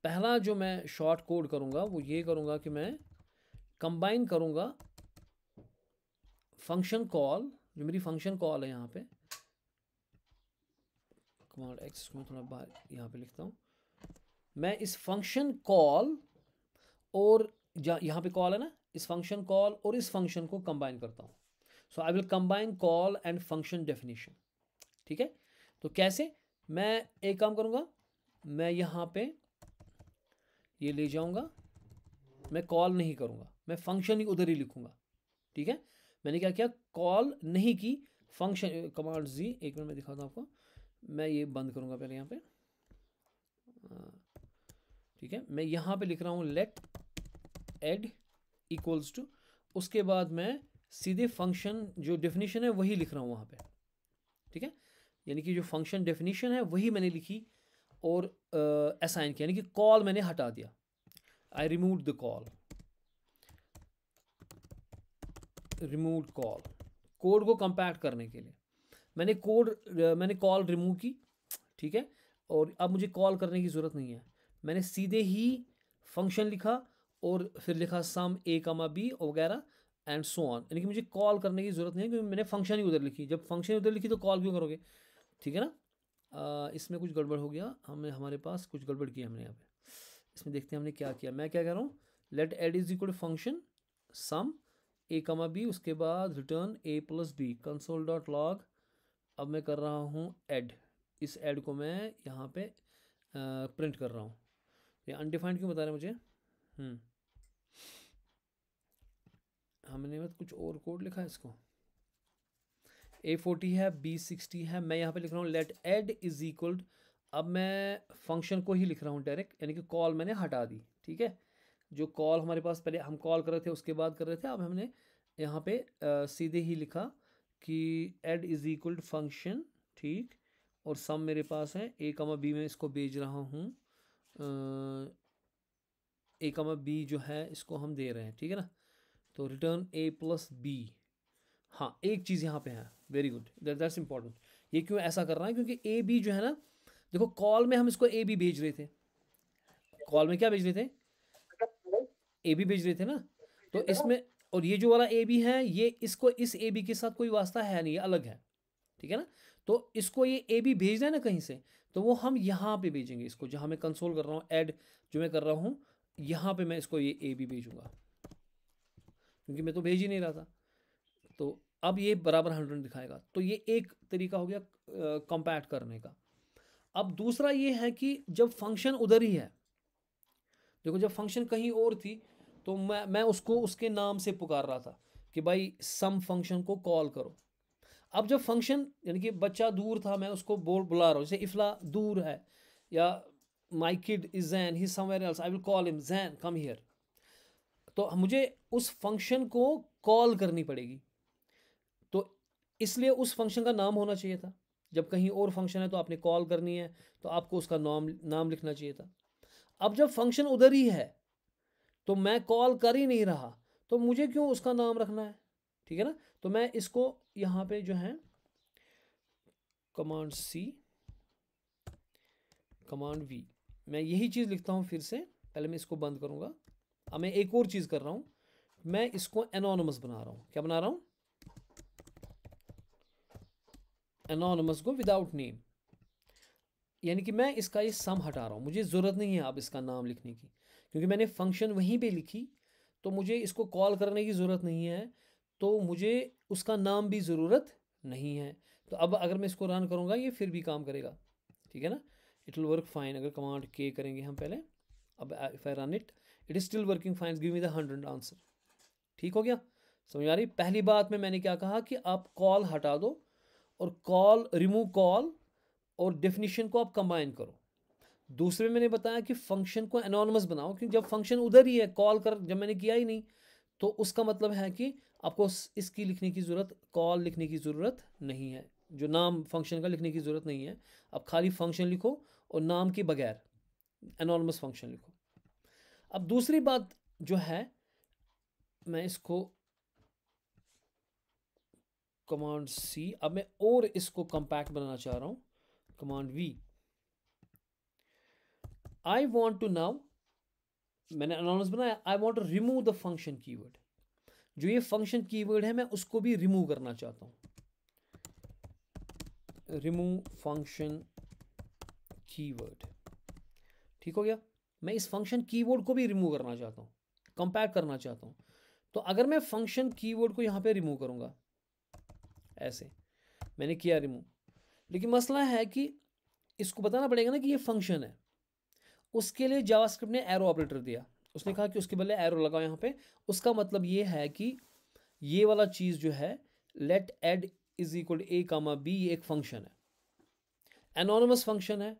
पहला जो मैं शॉर्ट कोड करूँगा वो ये करूँगा कि मैं कंबाइन करूँगा फंक्शन कॉल, जो मेरी फंक्शन कॉल है यहाँ पे, कमांड एक्स को मैं थोड़ा बाहर यहाँ पे लिखता हूँ, मैं इस फंक्शन कॉल और यहाँ पे कॉल है ना, इस फंक्शन कॉल और इस फंक्शन को कंबाइन करता हूँ। So I will combine call and function definition, ठीक है। तो कैसे, मैं एक काम करूँगा, मैं यहाँ पे ये ले जाऊँगा, मैं कॉल नहीं करूँगा, मैं फंक्शन ही उधर ही लिखूँगा, ठीक है। मैंने क्या किया, कॉल नहीं की, फंक्शन, कमांड जी, एक मिनट मैं दिखाता हूँ आपको, मैं ये बंद करूँगा पहले यहाँ पे, ठीक है। मैं यहाँ पे लिख रहा हूँ लेट एड इक्वल्स टू, उसके बाद मैं सीधे फंक्शन जो डेफिनेशन है वही लिख रहा हूँ वहाँ पे, ठीक है। यानी कि जो फंक्शन डेफिनेशन है वही मैंने लिखी और असाइन किया, यानी कि कॉल मैंने हटा दिया, I remove the call, remove call, code को कंपैक्ट करने के लिए मैंने कॉल रिमूव की, ठीक है। और अब मुझे कॉल करने की ज़रूरत नहीं है, मैंने सीधे ही फंक्शन लिखा और फिर लिखा सम A,B वगैरह एंड सो ऑन, यानी कि मुझे कॉल करने की ज़रूरत नहीं है क्योंकि मैंने फंक्शन ही उधर लिखी। जब फंक्शन उधर लिखी तो कॉल क्यों करोगे, ठीक है ना। इसमें कुछ गड़बड़ हो गया, हमारे पास कुछ गड़बड़ किया हमने यहाँ पे। इसमें देखते हैं हमने क्या किया। मैं क्या कह रहा हूँ, let add is equal to function sum a comma b, उसके बाद return a plus b console dot log. अब मैं कर रहा हूँ ऐड, इस ऐड को मैं यहाँ पे प्रिंट कर रहा हूँ। ये अनडिफाइंड क्यों बता रहे हैं मुझे? हमने मतलब कुछ और कोड लिखा है इसको। A40 है, B60 है, मैं यहाँ पे लिख रहा हूँ लेट ऐड इज इक्वल। अब मैं फंक्शन को ही लिख रहा हूँ डायरेक्ट, यानी कि कॉल मैंने हटा दी। ठीक है, जो कॉल हमारे पास पहले हम कॉल कर रहे थे उसके बाद कर रहे थे, अब हमने यहाँ पे सीधे ही लिखा कि add is equal to function, ठीक, और सम मेरे पास है ए कमा बी, में इसको भेज रहा हूँ। ए कमा बी जो है इसको हम दे रहे हैं, ठीक है ना। तो रिटर्न ए प्लस बी। हाँ, एक चीज़ यहाँ पे है, वेरी गुड, दैट्स इंपॉर्टेंट। ये क्यों ऐसा कर रहा है, क्योंकि ए बी जो है ना, देखो कॉल में हम इसको ए बी भेज रहे थे, कॉल में क्या भेज रहे थे, ए बी भेज रहे थे ना। तो इसमें, और ये जो वाला ए बी है, ये इसको इस ए बी के साथ कोई वास्ता है नहीं, ये अलग है, ठीक है ना। तो इसको ये ए बी भेजना है ना कहीं से, तो वो हम यहाँ पे भेजेंगे इसको, जहाँ मैं कंसोल कर रहा हूँ, ऐड जो मैं कर रहा हूँ, यहाँ पे मैं इसको ये ए बी भेजूंगा, क्योंकि मैं तो भेज ही नहीं रहा था। तो अब ये बराबर 100 दिखाएगा। तो ये एक तरीका हो गया कंपैक्ट करने का। अब दूसरा ये है कि जब फंक्शन उधर ही है, देखो जब फंक्शन कहीं और थी तो मैं उसको उसके नाम से पुकार रहा था कि भाई सम फंक्शन को कॉल करो। अब जब फंक्शन, यानी कि बच्चा दूर था, मैं उसको बुला रहा हूँ, जैसे इफला दूर है, या my kid is Jain, he somewhere else, I will call him Jain come here. तो मुझे उस फंक्शन को कॉल करनी पड़ेगी, तो इसलिए उस फंक्शन का नाम होना चाहिए था। जब कहीं और फंक्शन है तो आपने कॉल करनी है, तो आपको उसका नाम लिखना चाहिए था। अब जब फंक्शन उधर ही है तो मैं कॉल कर ही नहीं रहा, तो मुझे क्यों उसका नाम रखना है, ठीक है ना। तो मैं इसको यहाँ पे जो है कमांड सी कमांड वी, मैं यही चीज़ लिखता हूँ फिर से। पहले मैं इसको बंद करूँगा। अब मैं एक और चीज़ कर रहा हूँ, मैं इसको एनोनिमस बना रहा हूँ। क्या बना रहा हूँ, एनोनिमस को विदाउट नेम, यानी कि मैं इसका ये सम हटा रहा हूँ, मुझे ज़रूरत नहीं है अब इसका नाम लिखने की, क्योंकि मैंने फंक्शन वहीं पे लिखी, तो मुझे इसको कॉल करने की ज़रूरत नहीं है, तो मुझे उसका नाम भी ज़रूरत नहीं है। तो अब अगर मैं इसको रन करूँगा ये फिर भी काम करेगा, ठीक है ना, इट विल वर्क फाइन। अगर कमांड के करेंगे हम पहले, अब if I run it, it is still working fine, give me the 100 answer. ठीक हो गया, समझ आ रही। पहली बात में मैंने क्या कहा कि आप कॉल हटा दो, और कॉल रिमूव कॉल और डेफिनेशन को आप कंबाइन करो। दूसरे मैंने बताया कि फंक्शन को एनोनिमस बनाओ, क्योंकि जब फंक्शन उधर ही है, कॉल कर जब मैंने किया ही नहीं, तो उसका मतलब है कि आपको इसकी लिखने की ज़रूरत, कॉल लिखने की ज़रूरत नहीं है, जो नाम फंक्शन का लिखने की ज़रूरत नहीं है। अब खाली फंक्शन लिखो और नाम के बगैर एनोनिमस फंक्शन लिखो। अब दूसरी बात जो है, मैं इसको कमांड सी, अब मैं और इसको कंपैक्ट बनाना चाह रहा हूँ, command V. I want to now, मैंने अनाउंस बनाया, I want to remove the function keyword. जो ये फंक्शन कीवर्ड है मैं उसको भी रिमूव करना चाहता हूँ, रिमूव फंक्शन कीवर्ड। ठीक हो गया, मैं इस फंक्शन कीवर्ड को भी रिमूव करना चाहता हूँ, कंपैक्ट करना चाहता हूँ। तो अगर मैं फंक्शन कीवर्ड को यहाँ पे रिमूव करूँगा, ऐसे मैंने किया रिमूव, लेकिन मसला है कि इसको बताना पड़ेगा ना कि ये फंक्शन है। उसके लिए जावास्क्रिप्ट ने एरो ऑपरेटर दिया, उसने कहा कि उसके बदले एरो लगाओ यहाँ पे। उसका मतलब ये है कि ये वाला चीज़ जो है, let add is equal a comma b, ये एक फंक्शन है, एनोनिमस फंक्शन है,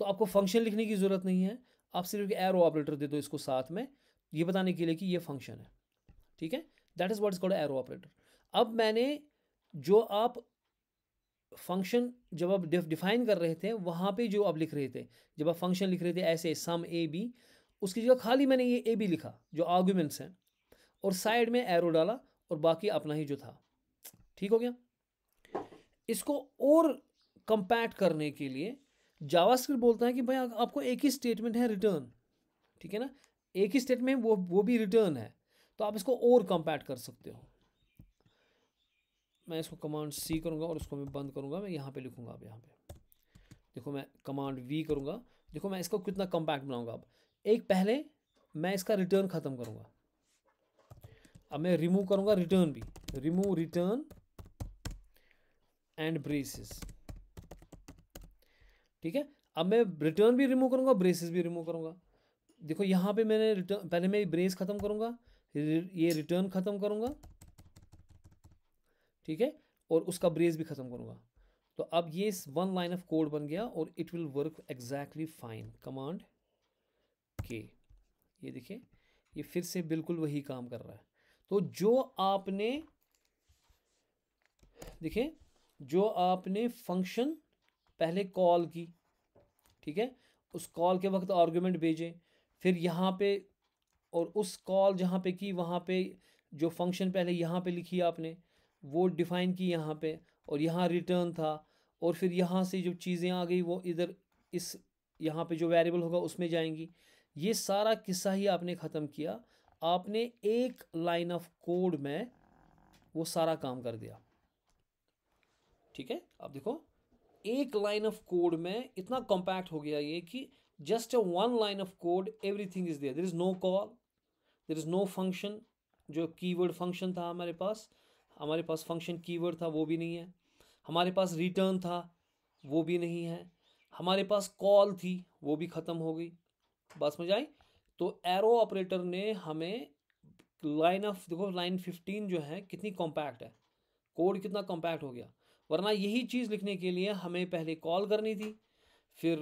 तो आपको फंक्शन लिखने की ज़रूरत नहीं है, आप सिर्फ एरो ऑपरेटर दे दो इसको साथ में, ये बताने के लिए कि ये फंक्शन है, ठीक है। That is what is called arrow operator. अब मैंने जो आप फंक्शन जब आप डिफाइन कर रहे थे, वहाँ पे जो आप लिख रहे थे, जब आप फंक्शन लिख रहे थे ऐसे सम ए बी, उसकी जगह खाली मैंने ये ए बी लिखा जो आर्गुमेंट्स हैं, और साइड में एरो डाला, और बाकी अपना ही जो था। ठीक हो गया। इसको और कंपैक्ट करने के लिए जावास्क्रिप्ट बोलता है कि भाई आपको एक ही स्टेटमेंट है रिटर्न, ठीक है ना, एक ही स्टेटमेंट, वो भी रिटर्न है, तो आप इसको और कंपैक्ट कर सकते हो। मैं इसको कमांड सी करूँगा और उसको मैं बंद करूँगा, मैं यहाँ पे लिखूँगा अब यहाँ पे देखो मैं कमांड वी करूँगा, देखो मैं इसको कितना कॉम्पैक्ट बनाऊंगा। अब एक पहले मैं इसका रिटर्न ख़त्म करूँगा, अब मैं रिमूव करूँगा रिटर्न भी, रिमूव रिटर्न एंड ब्रेसेस, ठीक है। अब मैं रिटर्न भी रिमूव करूँगा, ब्रेसेस भी रिमूव करूँगा। देखो यहाँ पे मैंने रिटर्न, पहले मैं ब्रेस ख़त्म करूँगा, ये रिटर्न ख़त्म करूँगा, ठीक है, और उसका ब्रेस भी ख़त्म करूँगा। तो अब ये वन लाइन ऑफ कोड बन गया और it will work exactly fine. Command के, ये देखिए ये फिर से बिल्कुल वही काम कर रहा है। तो जो आपने देखिए, जो आपने फंक्शन पहले कॉल की, ठीक है, उस कॉल के वक्त आर्गुमेंट भेजे, फिर यहाँ पे, और उस कॉल जहाँ पे की वहाँ पे जो फंक्शन पहले यहाँ पे लिखी आपने वो डिफ़ाइन की यहाँ पे, और यहाँ रिटर्न था, और फिर यहाँ से जो चीज़ें आ गई वो इधर इस यहाँ पे जो वेरिएबल होगा उसमें जाएंगी। ये सारा किस्सा ही आपने ख़त्म किया, आपने एक लाइन ऑफ कोड में वो सारा काम कर दिया, ठीक है। अब देखो एक लाइन ऑफ कोड में इतना कॉम्पैक्ट हो गया ये कि just a one line of code, everything is there, there is no call, there is no function. जो कीवर्ड फंक्शन था हमारे पास फंक्शन कीवर्ड था वो भी नहीं है, हमारे पास रिटर्न था वो भी नहीं है, हमारे पास कॉल थी वो भी ख़त्म हो गई। बात समझ आई? तो एरो ऑपरेटर ने हमें लाइन ऑफ, देखो लाइन 15 जो है कितनी कॉम्पैक्ट है, कोड कितना कॉम्पैक्ट हो गया। वरना यही चीज़ लिखने के लिए हमें पहले कॉल करनी थी, फिर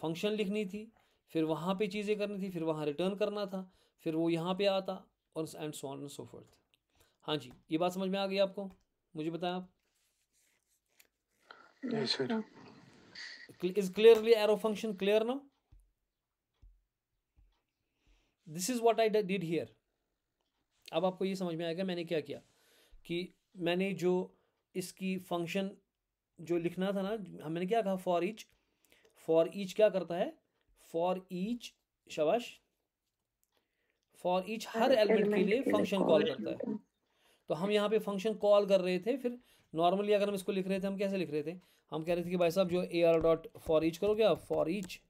फंक्शन लिखनी थी, फिर वहाँ पे चीज़ें करनी थी, फिर वहाँ रिटर्न करना था, फिर वो यहाँ पे आता, और and so on and so fourth. हाँ जी, ये बात समझ में आ गई आपको? मुझे बताएं आप।
Yes, sir.
Is clearly arrow function clear now? This is what I did here. अब आपको ये समझ में आएगा मैंने क्या किया, कि मैंने जो इसकी फंक्शन जो लिखना था ना, मैंने क्या कहा, फॉर ईच। फॉर ईच क्या करता है? फॉर ईच, शाबाश, फॉर ईच हर एलिमेंट के लिए फंक्शन कॉल करता है। तो हम यहाँ पे फंक्शन कॉल कर रहे थे, फिर नॉर्मली अगर हम इसको लिख रहे थे, हम कैसे लिख रहे थे, हम कह रहे थे कि भाई साहब जो A R dot for each करोगे आप, फॉर ईच,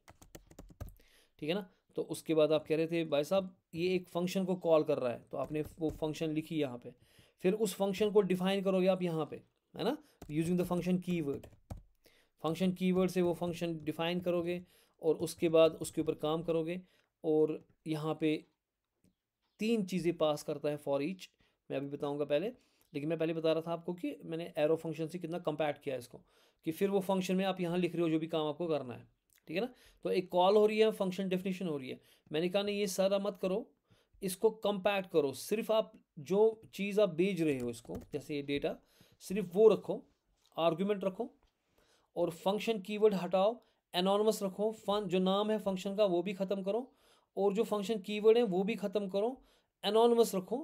ठीक है ना। तो उसके बाद आप कह रहे थे भाई साहब ये एक फंक्शन को कॉल कर रहा है, तो आपने वो फंक्शन लिखी यहाँ पे, फिर उस फंक्शन को डिफाइन करोगे आप यहाँ पे, है ना, using the function keyword. Function keyword से वो फंक्शन डिफाइन करोगे और उसके बाद उसके ऊपर काम करोगे, और यहाँ पे 3 चीज़ें पास करता है फॉर ईच, मैं अभी बताऊंगा पहले। लेकिन मैं पहले बता रहा था आपको कि मैंने एरो फंक्शन से कितना कंपैक्ट किया इसको, कि फिर वो फंक्शन में आप यहाँ लिख रहे हो जो भी काम आपको करना है, ठीक है ना। तो एक कॉल हो रही है, फंक्शन डेफिनेशन हो रही है, मैंने कहा नहीं ये सारा मत करो, इसको कंपैक्ट करो, सिर्फ आप जो चीज़ आप भेज रहे हो इसको, जैसे ये डेटा, सिर्फ वो रखो, आर्गुमेंट रखो, और फंक्शन कीवर्ड हटाओ, एनॉनमस रखो, फन जो नाम है फंक्शन का वो भी ख़त्म करो, और जो फंक्शन कीवर्ड है वो भी ख़त्म करो, एनॉनमस रखो,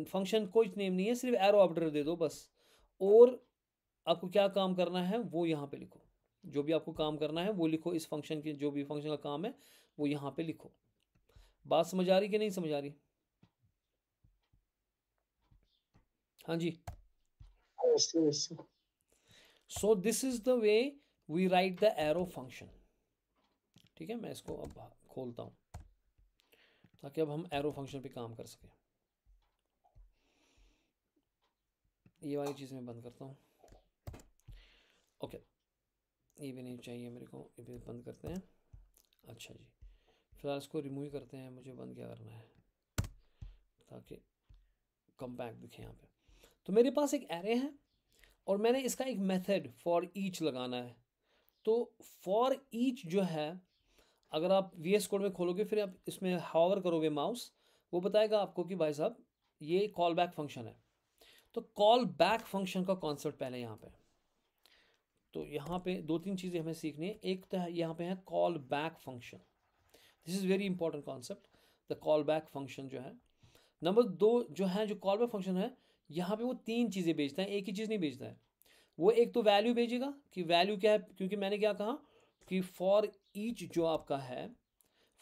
फंक्शन कोई नेम नहीं है, सिर्फ एरो ऑपरेटर दे दो बस। और आपको क्या काम करना है वो यहाँ पे लिखो, जो भी आपको काम करना है वो लिखो, इस फंक्शन के जो भी फंक्शन का काम है वो यहाँ पे लिखो। बात समझ आ रही कि नहीं समझ आ रही? हाँ जी।
Yes, yes, sir.
So this is the way we write the arrow function, ठीक है। मैं इसको अब खोलता हूँ ताकि अब हम एरो फंक्शन पे काम कर सकें। ये वाली चीज़ मैं बंद करता हूँ, ओके, ये भी नहीं चाहिए मेरे को, ये भी बंद करते हैं। अच्छा जी, फिलहाल इसको रिमूव करते हैं, मुझे बंद क्या करना है ताकि कम्पैक्ट दिखे यहाँ पे। तो मेरे पास एक एरे है और मैंने इसका एक मेथड फॉर ईच लगाना है। तो फॉर ईच जो है, अगर आप VS कोड में खोलोगे, फिर आप इसमें हावर करोगे माउस, वो बताएगा आपको कि भाई साहब ये कॉल बैक फंक्शन है। तो कॉल बैक फंक्शन का कॉन्सेप्ट पहले यहाँ पे, तो यहाँ पे 2-3 चीज़ें हमें सीखनी है। एक तो यहाँ पे है call back function, this is very important concept, the call back function जो है। नंबर 2 जो है, जो कॉल बैक फंक्शन है, यहाँ पे वो 3 चीज़ें भेजता है, एक ही चीज़ नहीं भेजता है वो। एक तो वैल्यू भेजेगा, कि वैल्यू क्या है, क्योंकि मैंने क्या कहा कि फॉर ईच जो आपका है,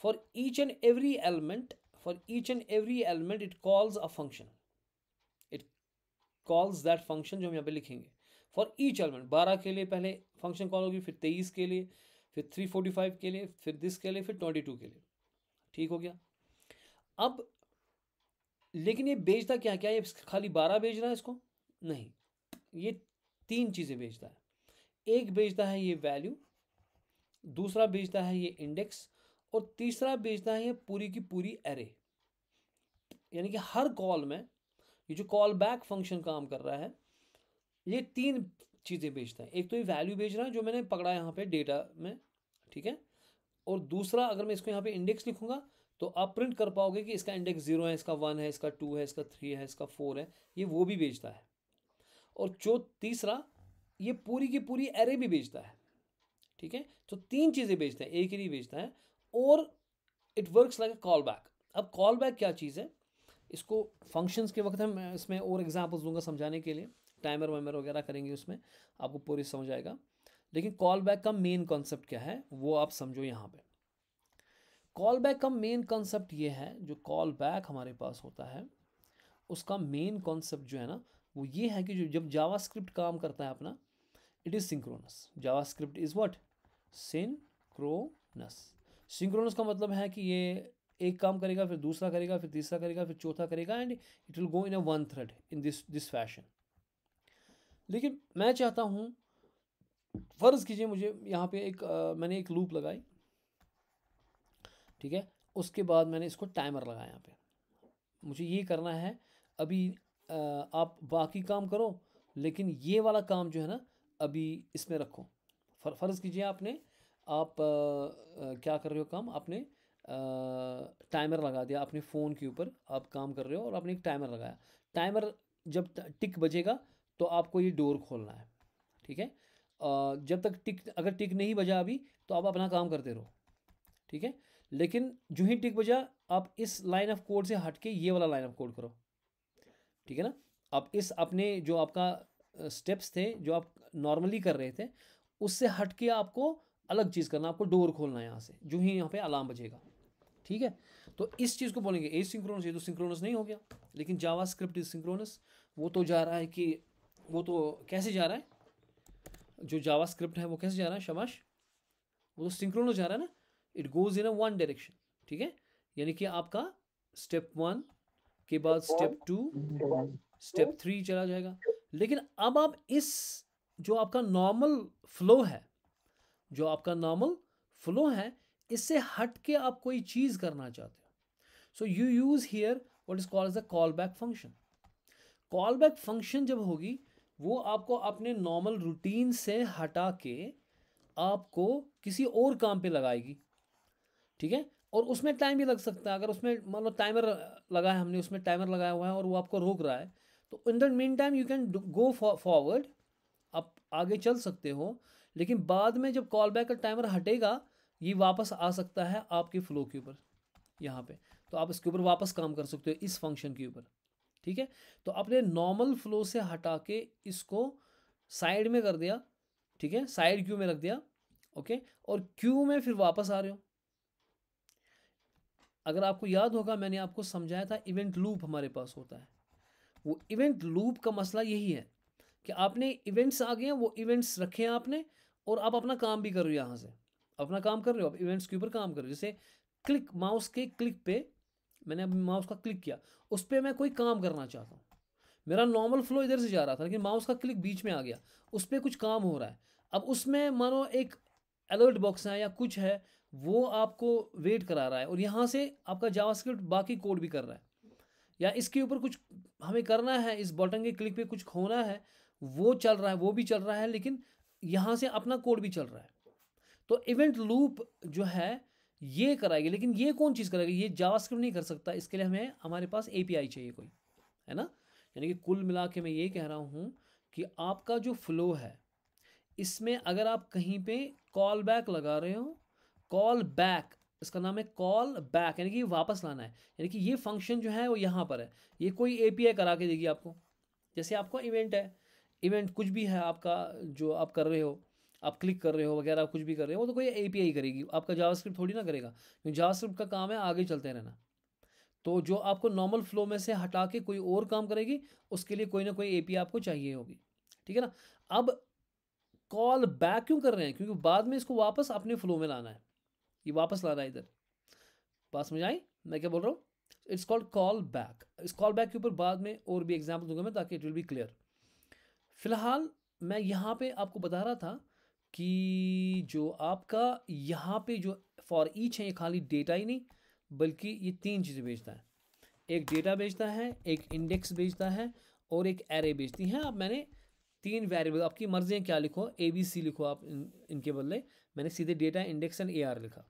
for each and every element, for each and every element it calls a function, it calls that function जो हम यहाँ पे लिखेंगे। फॉर ईच एलिमेंट 12 के लिए पहले फंक्शन कॉल होगी, फिर 23 के लिए, फिर 345 के लिए, फिर दिस के लिए, फिर 22 के लिए। ठीक हो गया। अब लेकिन ये बेचता क्या क्या, ये खाली 12 बेच रहा है इसको? नहीं, ये 3 चीज़ें बेचता है। एक बेचता है ये वैल्यू, दूसरा बेचता है ये इंडेक्स, और तीसरा बेचता है ये पूरी की पूरी एरे। यानी कि हर कॉल में ये जो कॉल बैक फंक्शन काम कर रहा है, ये 3 चीज़ें बेचता है। एक तो ये वैल्यू बेच रहा है जो मैंने पकड़ा यहाँ पे डेटा में, ठीक है। और दूसरा, अगर मैं इसको यहाँ पे इंडेक्स लिखूंगा तो आप प्रिंट कर पाओगे कि इसका इंडेक्स 0 है, इसका 1 है, इसका 2 है, इसका 3 है, इसका 4 है, ये वो भी बेचता है। और जो तीसरा, ये पूरी की पूरी एरे भी बेचता है। ठीक है, तो 3 चीज़ें बेचता है, एक ही नहीं बेचता है। और it works like a call back. अब कॉल बैक क्या चीज़ है, इसको फंक्शंस के वक्त मैं इसमें और एग्जांपल्स दूंगा समझाने के लिए, टाइमर वाइमर वगैरह करेंगे उसमें, आपको पूरी समझ आएगा। लेकिन कॉल बैक का मेन कॉन्सेप्ट क्या है वो आप समझो यहाँ पे। कॉल बैक का मेन कॉन्सेप्ट ये है, जो कॉल बैक हमारे पास होता है उसका मेन कॉन्सेप्ट जो है ना, वो ये है कि जो जब जावास्क्रिप्ट काम करता है अपना, it is synchronous. JavaScript is what? Synchronous. Synchronous का मतलब है कि ये एक काम करेगा, फिर दूसरा करेगा, फिर तीसरा करेगा, फिर चौथा करेगा, and it will go in a one thread in this fashion. लेकिन मैं चाहता हूँ, फ़र्ज़ कीजिए मुझे यहाँ पे मैंने एक लूप लगाई, ठीक है, उसके बाद मैंने इसको टाइमर लगाया यहाँ पे, मुझे ये करना है अभी। आप बाकी काम करो, लेकिन ये वाला काम जो है ना अभी इसमें रखो। फ़र्ज़ कीजिए आप क्या कर रहे हो काम, आपने टाइमर लगा दिया अपने फ़ोन के ऊपर, आप काम कर रहे हो और आपने एक टाइमर लगाया। टाइमर जब टिक बजेगा तो आपको ये डोर खोलना है, ठीक है। जब तक अगर टिक नहीं बजा अभी तो आप अपना काम करते रहो, ठीक है। लेकिन जो ही टिक बजा, आप इस लाइन ऑफ कोड से हट के ये वाला लाइन ऑफ कोड करो, ठीक है ना। आप इस अपने जो आपका स्टेप्स थे जो आप नॉर्मली कर रहे थे, उससे हट के आपको अलग चीज़ करना, आपको डोर खोलना है यहाँ से जो ही यहाँ पे अलार्म बजेगा, ठीक है। तो इस चीज़ को बोलेंगे ए सिंक्रोनस। ये तो सिंक्रोनस नहीं हो गया, लेकिन जावा स्क्रिप्ट इज सिंक्रोनस। वो तो जा रहा है कि वो तो कैसे जा रहा है, जो जावा स्क्रिप्ट है वो कैसे जा रहा है, शाबाश, वो तो सिंक्रोनस जा रहा है ना। It goes in a one direction, ठीक है। यानी कि आपका स्टेप 1 के बाद स्टेप 2, स्टेप 3 चला जाएगा। लेकिन अब आप इस जो आपका नॉर्मल फ्लो है, जो आपका नॉर्मल फ्लो है, इससे हट के आप कोई चीज़ करना चाहते हो, so you use here what is called as the call back function. Call back function जब होगी, वो आपको अपने नॉर्मल रूटीन से हटा के आपको किसी और काम पे लगाएगी, ठीक है। और उसमें टाइम भी लग सकता है, अगर उसमें मान लो टाइमर लगा है, हमने उसमें टाइमर लगाया हुआ है और वो आपको रोक रहा है, तो in the mean time you can go forward, आप आगे चल सकते हो। लेकिन बाद में जब कॉल बैक का टाइमर हटेगा, ये वापस आ सकता है आपके फ्लो के ऊपर यहाँ पे, तो आप इसके ऊपर वापस काम कर सकते हो इस फंक्शन के ऊपर, ठीक है। तो आपने नॉर्मल फ्लो से हटा के इसको साइड में कर दिया, ठीक है, साइड क्यू में रख दिया, ओके। और क्यू में फिर वापस आ रहे हो। अगर आपको याद होगा, मैंने आपको समझाया था इवेंट लूप हमारे पास होता है। वो इवेंट लूप का मसला यही है कि आपने इवेंट्स आ गए हैं, वो इवेंट्स रखे हैं आपने, और आप अपना काम भी कर रहे हो, यहाँ से अपना काम कर रहे हो, आप इवेंट्स के ऊपर काम कर रहे हो। जैसे क्लिक, माउस के क्लिक पे मैंने अभी माउस का क्लिक किया, उस पर मैं कोई काम करना चाहता हूँ, मेरा नॉर्मल फ्लो इधर से जा रहा था, लेकिन माउस का क्लिक बीच में आ गया, उस पर कुछ काम हो रहा है। अब उसमें मानो एक अलर्ट बॉक्स है या कुछ है, वो आपको वेट करा रहा है, और यहाँ से आपका जावास्क्रिप्ट बाकी कोड भी कर रहा है, या इसके ऊपर कुछ हमें करना है, इस बटन के क्लिक पे कुछ खोना है, वो चल रहा है, वो भी चल रहा है, लेकिन यहाँ से अपना कोड भी चल रहा है। तो इवेंट लूप जो है ये कराएगी, लेकिन ये कौन चीज़ कराएगी, ये जावास्क्रिप्ट नहीं कर सकता। इसके लिए हमें हमारे पास एपीआई चाहिए कोई, है ना। यानी कि कुल मिला के मैं ये कह रहा हूँ कि आपका जो फ्लो है, इसमें अगर आप कहीं पे कॉल बैक लगा रहे हो, कॉल बैक, इसका नाम है कॉल बैक, यानी कि वापस लाना है। यानी कि ये फंक्शन जो है वो यहाँ पर है, ये कोई एपीआई करा के देगी आपको। जैसे आपको इवेंट है, इवेंट कुछ भी है आपका जो आप कर रहे हो, आप क्लिक कर रहे हो वगैरह, कुछ भी कर रहे हो, वो तो कोई एपीआई करेगी, आपका जावास्क्रिप्ट थोड़ी ना करेगा, क्योंकि जावास्क्रिप्ट का काम है आगे चलते रहना। तो जो आपको नॉर्मल फ्लो में से हटा के कोई और काम करेगी, उसके लिए कोई ना कोई एपीआई आपको चाहिए होगी, ठीक है ना। अब कॉल बैक क्यों कर रहे हैं? क्योंकि बाद में इसको वापस अपने फ्लो में लाना है, ये वापस ला रहा है इधर। बात समझ आई मैं क्या बोल रहा हूँ? It's called call back. इस कॉल बैक के ऊपर बाद में और भी एग्जाम्पल दूंगा मैं, ताकि इट विल बी क्लियर। फिलहाल मैं यहाँ पे आपको बता रहा था कि जो आपका यहाँ पे जो फॉर ईच है, ये खाली डेटा ही नहीं बल्कि ये तीन चीज़ें बेचता है। एक डेटा बेचता है, एक इंडेक्स बेचता है और एक एरे बेचती है। अब मैंने तीन वेरिएबल, आपकी मर्जी है क्या लिखो, ABC लिखो आप, इनके बदले मैंने सीधे डेटा, इंडेक्स एंड AR लिखा।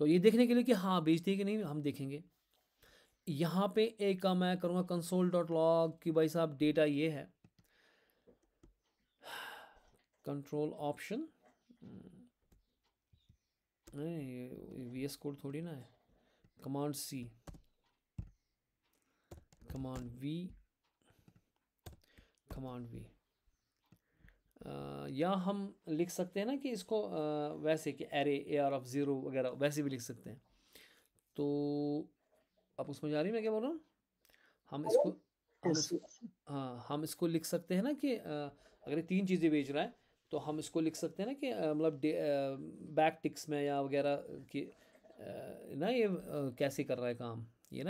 तो ये देखने के लिए कि हाँ बेचती है कि नहीं, हम देखेंगे। यहाँ पे एक काम मैं करूँगा console.log कि भाई साहब डेटा ये है, कंट्रोल ऑप्शन, नहीं VS कोड थोड़ी ना है, command C, command V, command V। या हम लिख सकते हैं ना कि इसको वैसे कि एरे AR ऑफ 0 वगैरह वैसे भी लिख सकते हैं। तो आपको समझ आ रही है मैं क्या बोल रहा हूँ? हम इसको
Yes, yes.
हाँ हम इसको लिख सकते हैं ना कि अगर ये तीन चीज़ें बेच रहा है तो हम इसको लिख सकते हैं ना कि मतलब बैक टिक्स में या वगैरह कि ना ये कैसे कर रहा है काम, ये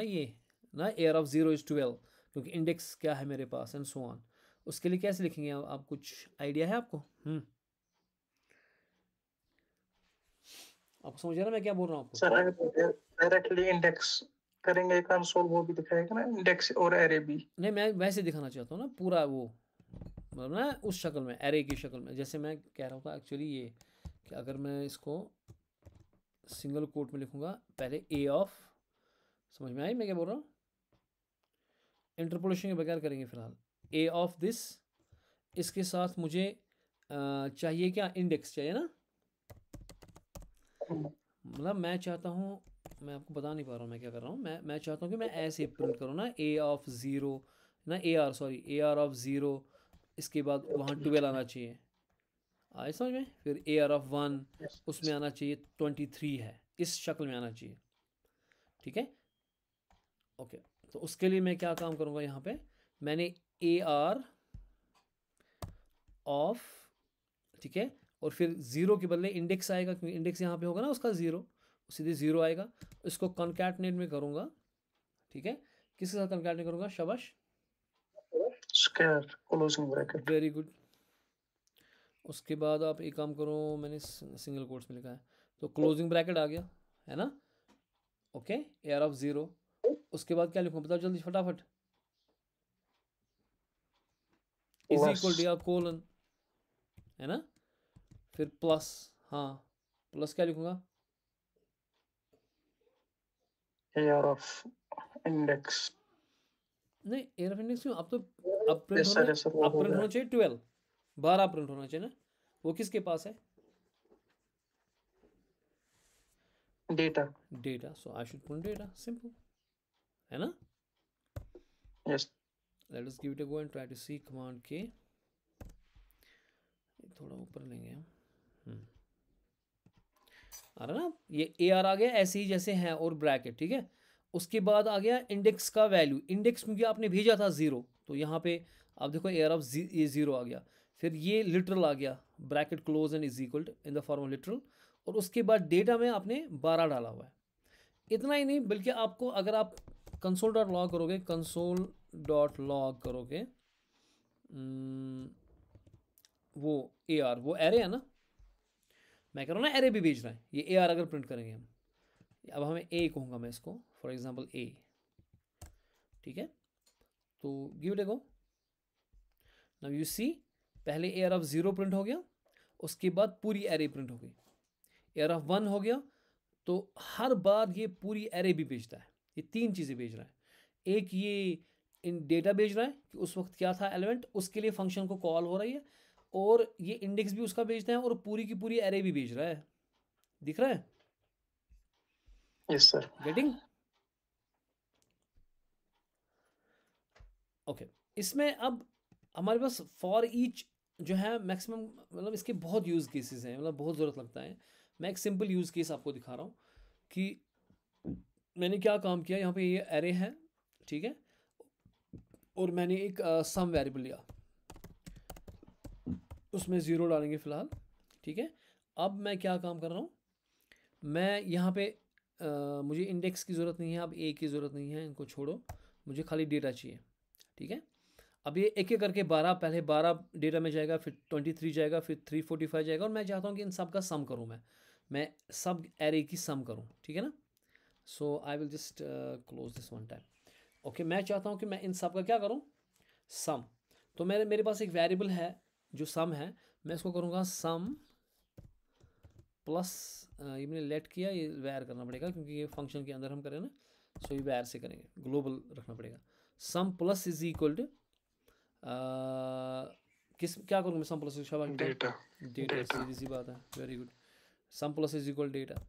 ना AR ऑफ 0 इज़ 12, क्योंकि इंडेक्स क्या है मेरे पास एंड सो ऑन। उसके लिए कैसे लिखेंगे आप कुछ आइडिया है आपको? आपको समझ आ रहा है मैं क्या बोल रहा हूँ आपको?
सर अगर डायरेक्टली इंडेक्स करेंगे कंसोल, वो भी दिखाएगा ना इंडेक्स और एरे भी।
नहीं मैं वैसे दिखाना चाहता हूँ ना पूरा वो, मतलब ना उस शक्ल में, एरे की शक्ल में। जैसे मैं कह रहा था एक्चुअली ये कि अगर मैं इसको सिंगल कोट में लिखूंगा, पहले A ऑफ, समझ में आई मैं क्या बोल रहा हूँ? इंटरपोलेशन के बगैर करेंगे फिलहाल। A ऑफ दिस, इसके साथ मुझे चाहिए क्या, इंडेक्स चाहिए ना। मतलब मैं चाहता हूँ, मैं आपको बता नहीं पा रहा हूँ मैं क्या कर रहा हूँ। मैं चाहता हूँ कि मैं ऐसे प्रिंट करूँ ना, A ऑफ 0 ना, AR ऑफ 0, इसके बाद वहाँ 12 आना चाहिए, आए समझ में? फिर AR ऑफ 1 उसमें आना चाहिए 23 है, इस शक्ल में आना चाहिए, ठीक है? ओके, तो उसके लिए मैं क्या काम करूँगा, यहाँ पे मैंने AR ऑफ, ठीक है, और फिर 0 के बदले इंडेक्स आएगा, क्योंकि इंडेक्स यहाँ पे होगा ना उसका 0, सीधे 0 आएगा। इसको कॉन्कैटनेट में करूँगा, ठीक है? किसके साथ कॉन्कैटनेट करूँगा? शाबाश,
square closing bracket.
Very good. उसके बाद आप एक काम करो, मैंने सिंगल कोट्स में लिखा है तो क्लोजिंग ब्रैकेट आ गया है ना, ओके, AR ऑफ 0। उसके बाद क्या लिखूँ बताओ जल्दी फटाफट? इज इक्वल टू या कोलन, है ना, फिर प्लस, हाँ प्लस क्या लिखूंगा?
AR of index.
नहीं AR ऑफ इंडेक्स क्यों, अब तो अब प्रिंट
यस
होना,
सर, यस सर, वो
अब
हो
प्रिंट
गया।
होना चाहिए 12, 12 प्रिंट होना चाहिए ना। वो किसके पास है?
Data.
Data, so I should print data, simple, है ना?
Yes.
Let us give it a go and try to see command के, थोड़ा ऊपर लेंगे हम। आ रहा ना, ये AR आ गया ऐसे ही जैसे है और ब्रैकेट, ठीक है। उसके बाद आ गया इंडेक्स का वैल्यू, इंडेक्स क्योंकि आपने भेजा था 0, तो यहाँ पे आप देखो AR ऑफ ये 0 आ गया। फिर ये लिटरल आ गया, bracket close and is equal in the form of literal. और उसके बाद डेटा में आपने 12 डाला हुआ है। इतना ही नहीं बल्कि आपको, अगर आप console.log करोगे, console.log करोगे, वो AR, वो एरे है ना, मैं कह रहा हूँ ना एरे भी भेज रहा है, ये AR अगर प्रिंट करेंगे हम, अब हमें A कहूँगा मैं इसको, फॉर एग्जांपल A, ठीक है? तो give it a go. Now you see, पहले AR ऑफ 0 प्रिंट हो गया, उसके बाद पूरी एरे प्रिंट हो गई। AR ऑफ 1 हो गया, तो हर बार ये पूरी एरे भी भेजता है। ये तीन चीज़ें भेज रहा है। एक ये इन डेटा भेज रहा है कि उस वक्त क्या था एलिमेंट, उसके लिए फंक्शन को कॉल हो रही है, और ये इंडेक्स भी उसका भेजता है, और पूरी की पूरी एरे भी भेज रहा है। दिख रहा है?
Yes sir.
गेटिंग? ओके, इसमें अब हमारे पास फॉर ईच जो है मैक्सिमम, मतलब इसके बहुत यूज़ केसेस हैं, मतलब बहुत ज़रूरत लगता है। मैं एक सिंपल यूज़ केस आपको दिखा रहा हूँ कि मैंने क्या काम किया। यहाँ पे ये एरे है, ठीक है, और मैंने एक सम वेरिएबल लिया, उसमें ज़ीरो डालेंगे फ़िलहाल, ठीक है। अब मैं क्या काम कर रहा हूँ, मैं यहाँ पे मुझे इंडेक्स की ज़रूरत नहीं है, अब ए की ज़रूरत नहीं है, इनको छोड़ो, मुझे खाली डेटा चाहिए, ठीक है। अब ये एक एक करके 12, पहले 12 डेटा में जाएगा, फिर 23 जाएगा, फिर 345 जाएगा, और मैं चाहता हूँ कि इन सब का सम करूँ, मैं सब एरे की सम करूँ, ठीक है ना। So I will just close this one time. Okay, मैं चाहता हूँ कि मैं इन सब का क्या करूँ, सम। तो मेरे मेरे पास एक वेरिएबल है जो सम है, मैं इसको करूँगा सम प्लस, ये मैंने लेट किया, ये वैर करना पड़ेगा क्योंकि ये फंक्शन के अंदर हम करें ना, सो ये वैर से करेंगे, ग्लोबल रखना पड़ेगा। Sum plus is equal to किस, क्या करूँ मैं, सम प्लस
डेटा
डेटा, सीधी सी बात है, very good. Sum plus is equal data,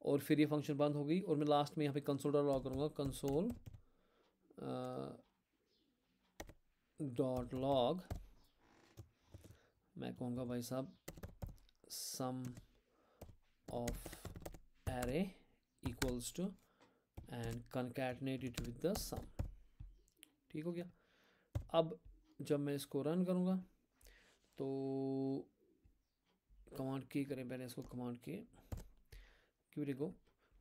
और फिर ये फंक्शन बंद हो गई, और मैं लास्ट में यहाँ पे कंसोल डॉट लॉग करूँगा, कंसोल डॉट लॉग, मैं कहूँगा भाई साहब sum of array equals to and concatenate it with the sum, ठीक हो गया। अब जब मैं इसको रन करूँगा तो कमांड की करें पहले, इसको कमांड की क्यों देखो,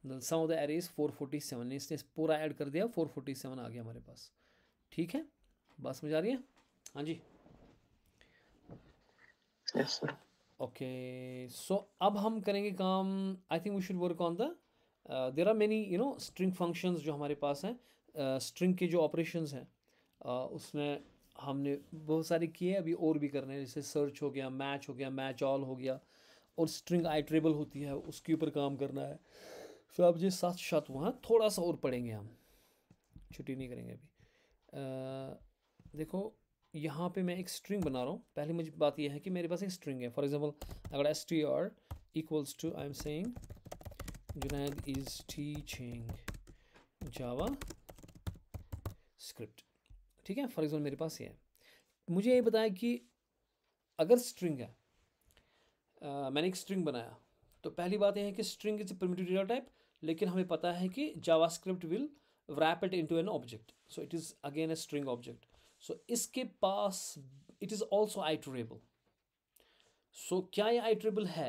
सम ऑफ द एरे इज 447, इसने पूरा ऐड कर दिया, 447 आ गया हमारे पास, ठीक है। बात समझ आ रही है, हाँ जी।
Yes sir.
ओके, सो अब हम करेंगे काम, I think we should work on the, there are many string functions जो हमारे पास हैं, स्ट्रिंग के जो ऑपरेशंस हैं, उसमें हमने बहुत सारे किए, अभी और भी करने हैं, जैसे सर्च हो गया, मैच हो गया, मैच ऑल हो गया, और स्ट्रिंग आइट्रेबल होती है, उसके ऊपर काम करना है। फिर अब ये साथ साथ वहाँ थोड़ा सा और पढ़ेंगे हम, छुट्टी नहीं करेंगे अभी। देखो यहाँ पे मैं एक स्ट्रिंग बना रहा हूँ, पहले मुझे बात यह है कि मेरे पास एक स्ट्रिंग है, फॉर एग्जांपल अगर str equals to, I am saying Junaid is teaching JavaScript, ठीक है, फॉर एग्जांपल मेरे पास ये है। मुझे ये बताया कि अगर स्ट्रिंग है, मैंने एक स्ट्रिंग बनाया, तो पहली बात यह है कि string is primitive data type, लेकिन हमें पता है कि JavaScript will wrap it into an object, so it is again a string object, so इसके पास it is also iterable, so क्या ये iterable है,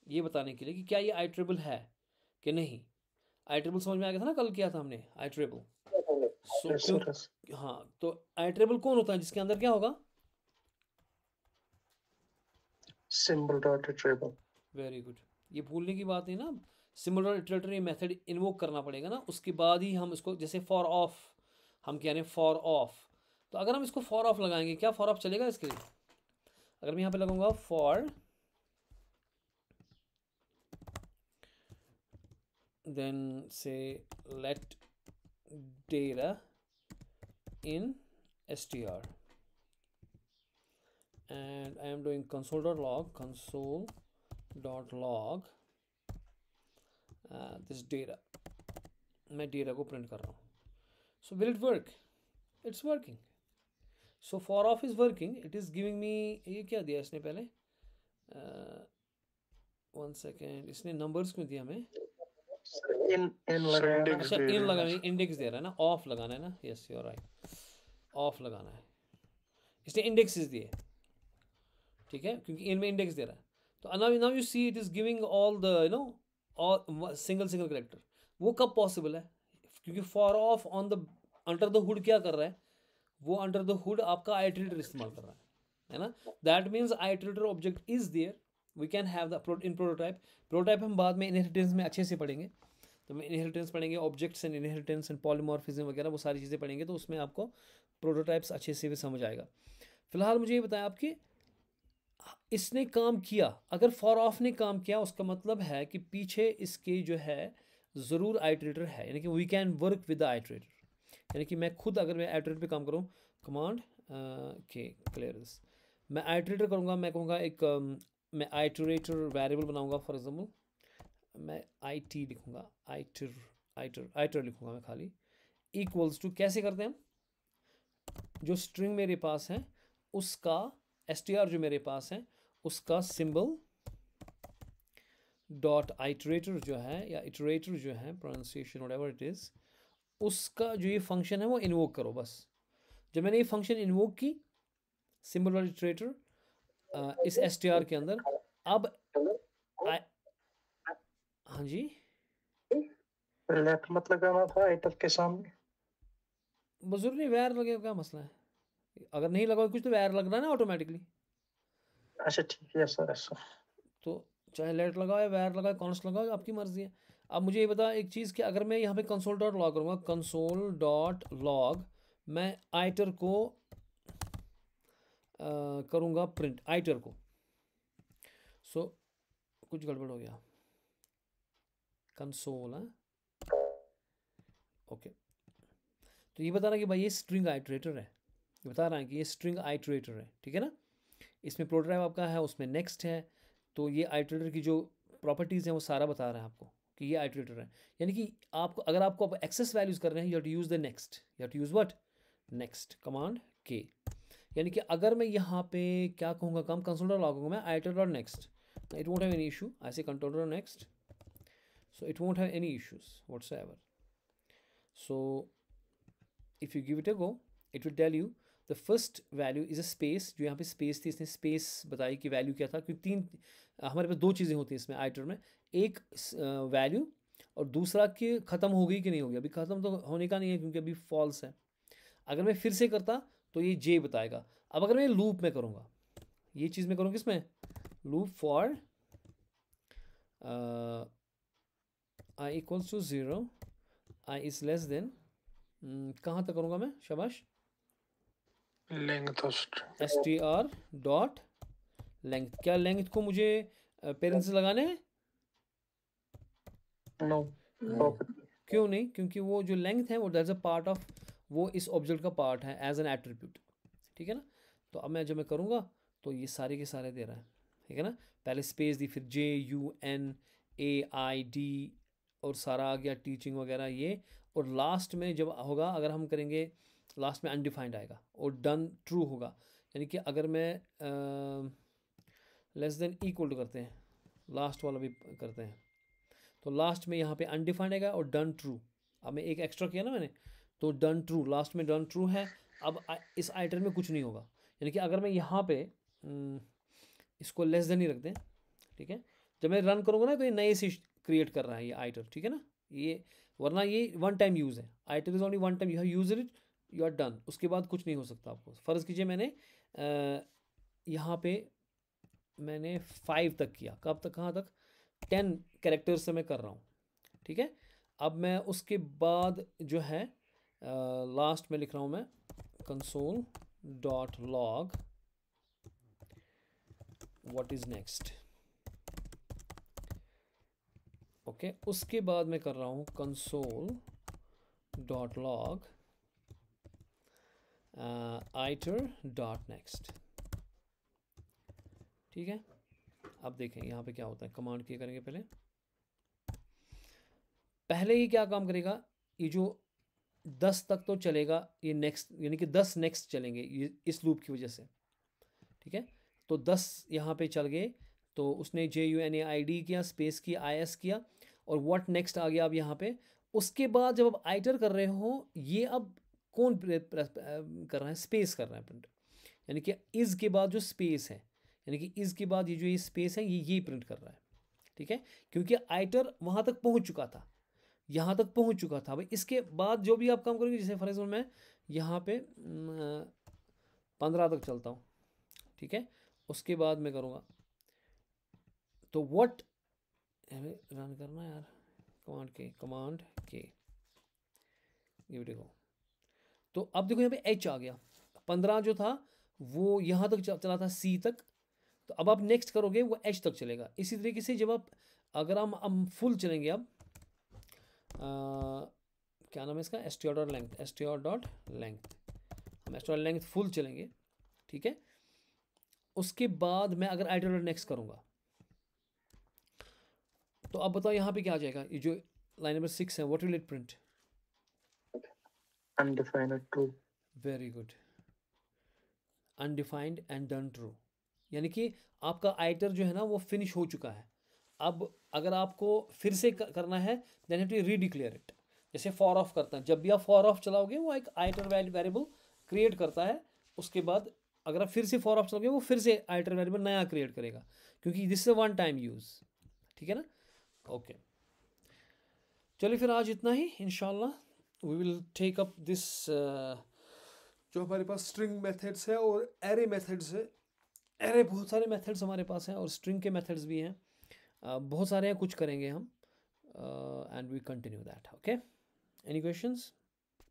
ये बताने के लिए कि क्या ये iterable है कि नहीं। iterable समझ में आ गया था ना, कल किया था हमने iterable, so
यस
क्यों,
सर।
हाँ, तो iterable कौन होता है, जिसके अंदर क्या होगा,
symbol dot iterable.
Very good, ये भूलने की बात नहीं ना, सिमिलर इटरेटर ये मेथड इन्वोक करना पड़ेगा ना, उसके बाद ही हम इसको, जैसे फॉर ऑफ हम कह रहे हैं फॉर ऑफ, तो अगर हम इसको फॉर ऑफ लगाएंगे, क्या फॉर ऑफ चलेगा इसके लिए, अगर मैं यहाँ पे लगाऊंगा for, then say let data in str and I am doing console.log this data, मैं डेटा को प्रिंट कर रहा हूँ, so will it work, it's working, so for off is working, it is giving me, ये क्या दिया इसने पहले, वन सेकेंड, इसने नंबर्स क्यों दिया हमें,
इन इन लगाया ना।
अच्छा इन लगाना, इंडेक्स दे रहा है ना, ऑफ लगाना है ना, yes you are right, of लगाना है, इसने इंडेक्सेस दिए, ठीक है, क्योंकि इनमें इंडेक्स दे रहा है, तो now you see it is giving all the all single character, वो कब पॉसिबल है, क्योंकि for of on the under the hood क्या कर रहा है, वो अंडर द हुड आपका आइटरेटर इस्तेमाल कर रहा है ना, that means iterator object is there, we can have the in prototype हम बाद में इनहेरिटेंस में अच्छे से पढ़ेंगे, तो हम इनहेरिटेंस पढ़ेंगे, objects and inheritance and polymorphism वगैरह, वो सारी चीज़ें पढ़ेंगे, तो उसमें आपको प्रोटोटाइप्स अच्छे से भी समझ आएगा। फिलहाल मुझे ये बताया आपकी, इसने काम किया, अगर फॉर ऑफ ने काम किया, उसका मतलब है कि पीछे इसके जो है ज़रूर आइटरेटर है, यानी कि we can work with the iterator, यानी कि मैं खुद अगर मैं आइटरेटर पे काम करूँ, कमांड के क्लियर दिस, मैं आइटरेटर करूँगा, मैं कहूँगा एक मैं आइटरेटर वेरिएबल बनाऊँगा, फॉर एग्जांपल मैं आई टी लिखूँगा, आइटर लिखूँगा मैं खाली, इक्वल्स टू, कैसे करते हैं हम, जो स्ट्रिंग मेरे पास है उसका str जो मेरे पास है उसका सिंबल डॉट आइटरेटर जो है, या इटरेटर जो है, प्रोनाउंसिएशन व्हाटएवर इट इज, उसका जो ये फंक्शन है वो इन्वोक करो बस। जब मैंने ये फंक्शन इन्वोक की, सिंबल डॉट इटरेटर, इस str के अंदर। अब हाँ जी,
लेट मत लगाना था आइटम के सामने।
जरूरी नहीं वैर लगे, क्या मसला है? अगर नहीं लगा कुछ तो वैर लगना है ना ऑटोमेटिकली।
अच्छा ठीक है सर, ऐसा।
तो चाहे लेट लगाओ या वैर लगाओ, कॉन्स्ट लगाओ, आपकी मर्जी है। अब मुझे ये बता एक चीज़ कि अगर मैं यहाँ पे कंसोल डॉट लॉग करूँगा, कंसोल डॉट लॉग, मैं आइटर को करूँगा प्रिंट, आइटर को। सो कुछ गड़बड़ हो गया, कंसोल है ओके। तो ये बता रहा है कि भाई ये स्ट्रिंग आइटरेटर है, ये बता रहा है कि ये स्ट्रिंग आइटरेटर है, ठीक है ना। इसमें प्रोटोटाइप आपका है, उसमें नेक्स्ट है। तो ये आइटरेटर की जो प्रॉपर्टीज़ हैं वो सारा बता रहा है आपको कि ये आइटरेटर है। यानी कि आपको अगर आपको एक्सेस वैल्यूज़ कर रहे हैं, you have to use the next, you have to use what, next command के। यानी कि अगर मैं यहाँ पे क्या कहूँगा, काम कंसोल डॉट लॉग मैं iter dot next, it won't have any issue. I say control dot next, so it won't have any issues whatsoever. So if you give it a go, it will tell you the first value is a space। जो यहाँ पे स्पेस थी, इसने स्पेस बताई कि वैल्यू क्या था, क्योंकि हमारे पास दो चीज़ें होती हैं इसमें आइटर में, एक वैल्यू और दूसरा कि ख़त्म हो गई कि नहीं होगी। अभी ख़त्म तो होने का नहीं है क्योंकि अभी फॉल्स है। अगर मैं फिर से करता तो ये जे बताएगा। अब अगर मैं लूप में करूँगा, ये चीज़ मैं करूँगा किसमें, loop for i equals to 0, i is less than, कहाँ तक करूँगा मैं, शाबाश,
लेंथ
str डॉट लेंथ। क्या लेंथ को मुझे पेरेंट्स लगाने हैं?
नो,
क्यों नहीं? क्योंकि वो जो लेंथ है वो दैट्स अ पार्ट ऑफ, वो इस ऑब्जेक्ट का पार्ट है एज एन एट्रीब्यूट, ठीक है ना। तो अब मैं जब मैं करूँगा तो ये सारे के सारे दे रहा है, ठीक है ना। पहले स्पेस दी, फिर JUNAID और सारा आ गया टीचिंग वगैरह ये, और लास्ट में जब होगा, अगर हम करेंगे लास्ट में अनडिफाइंड आएगा और डन ट्रू होगा। यानी कि अगर मैं लेस देन इक्वल टू करते हैं, लास्ट वाला भी करते हैं, तो लास्ट में यहाँ पे अनडिफाइंड आएगा और डन ट्रू। अब मैं एक एक्स्ट्रा किया ना मैंने, तो डन ट्रू, लास्ट में डन ट्रू है। अब इस आइटर में कुछ नहीं होगा। यानी कि अगर मैं यहाँ पे इसको लेस देन ही रख दें, ठीक है, जब मैं रन करूँगा ना तो ये नए से क्रिएट कर रहा है ये आइटर, ठीक है ना। ये वरना ये वन टाइम यूज़ है, iter is only one time, you have use it, you are done, उसके बाद कुछ नहीं हो सकता आपको। फ़र्ज़ कीजिए मैंने यहाँ पे मैंने 5 तक किया, कब तक, कहाँ तक, 10 कैरेक्टर्स से मैं कर रहा हूँ, ठीक है। अब मैं उसके बाद जो है लास्ट में लिख रहा हूँ मैं console dot log what is next, okay. उसके बाद मैं कर रहा हूँ console dot log iter dot next, ठीक है। अब देखें यहाँ पे क्या होता है, कमांड क्या करेंगे, पहले ही क्या काम करेगा, ये जो 10 तक तो चलेगा, ये नेक्स्ट यानी कि 10 नेक्स्ट चलेंगे ये इस लूप की वजह से, ठीक है। तो 10 यहाँ पे चल गए, तो उसने JUNAID किया, स्पेस किया, IS किया, और व्हाट नेक्स्ट आ गया अब यहाँ पे। उसके बाद जब आप आइटर कर रहे हो, ये अब कौन कर रहा है, स्पेस कर रहा है प्रिंट। यानी कि इज़ के बाद जो स्पेस है, यानी कि इज़ के बाद ये जो ये स्पेस है ये प्रिंट कर रहा है, ठीक है। क्योंकि आइटर वहाँ तक पहुँच चुका था, यहाँ तक पहुँच चुका था। भाई इसके बाद जो भी आप काम करोगे, जैसे फॉर एग्जाम्पल मैं यहाँ पे 15 तक चलता हूँ, ठीक है। उसके बाद मैं करूँगा तो व्हाट रन करना है यार, कमांड के गिव इट अ गो। तो अब देखो यहाँ पे H आ गया, 15 जो था वो यहाँ तक चला था C तक, तो अब आप नेक्स्ट करोगे वो H तक चलेगा। इसी तरीके से जब आप, अगर हम फुल चलेंगे, अब क्या नाम है इसका, str डॉट लेंथ, हम str लेंथ फुल चलेंगे, ठीक है। उसके बाद मैं अगर आइटर डॉट नेक्स्ट करूँगा, तो अब बताओ यहाँ पे क्या आ जाएगा, ये जो लाइन नंबर 6 है, what will it print,
undefined true.
Very good, undefined and done true. यानी कि आपका आइटर जो है ना वो फिनिश हो चुका है। अब अगर आपको फिर से करना है, देन हैव टू रीडिक्लेयर इट। जैसे फॉर ऑफ करता है, जब भी आप फॉर ऑफ चलाओगे वो एक आइटर वेरिएबल क्रिएट करता है, उसके बाद अगर आप फिर से फॉर ऑप्शन लोगे वो फिर से आइटर वेरिएबल नया क्रिएट करेगा, क्योंकि this is one time use, ठीक है ना। ओके चलिए फिर आज इतना ही, इंशाल्लाह we will take up this जो हमारे पास स्ट्रिंग मेथड्स है और एरे मेथड्स है। एरे बहुत सारे मेथड्स हमारे पास हैं और स्ट्रिंग के मेथड्स भी हैं, बहुत सारे हैं, कुछ करेंगे हम, and we continue that. Okay, any questions?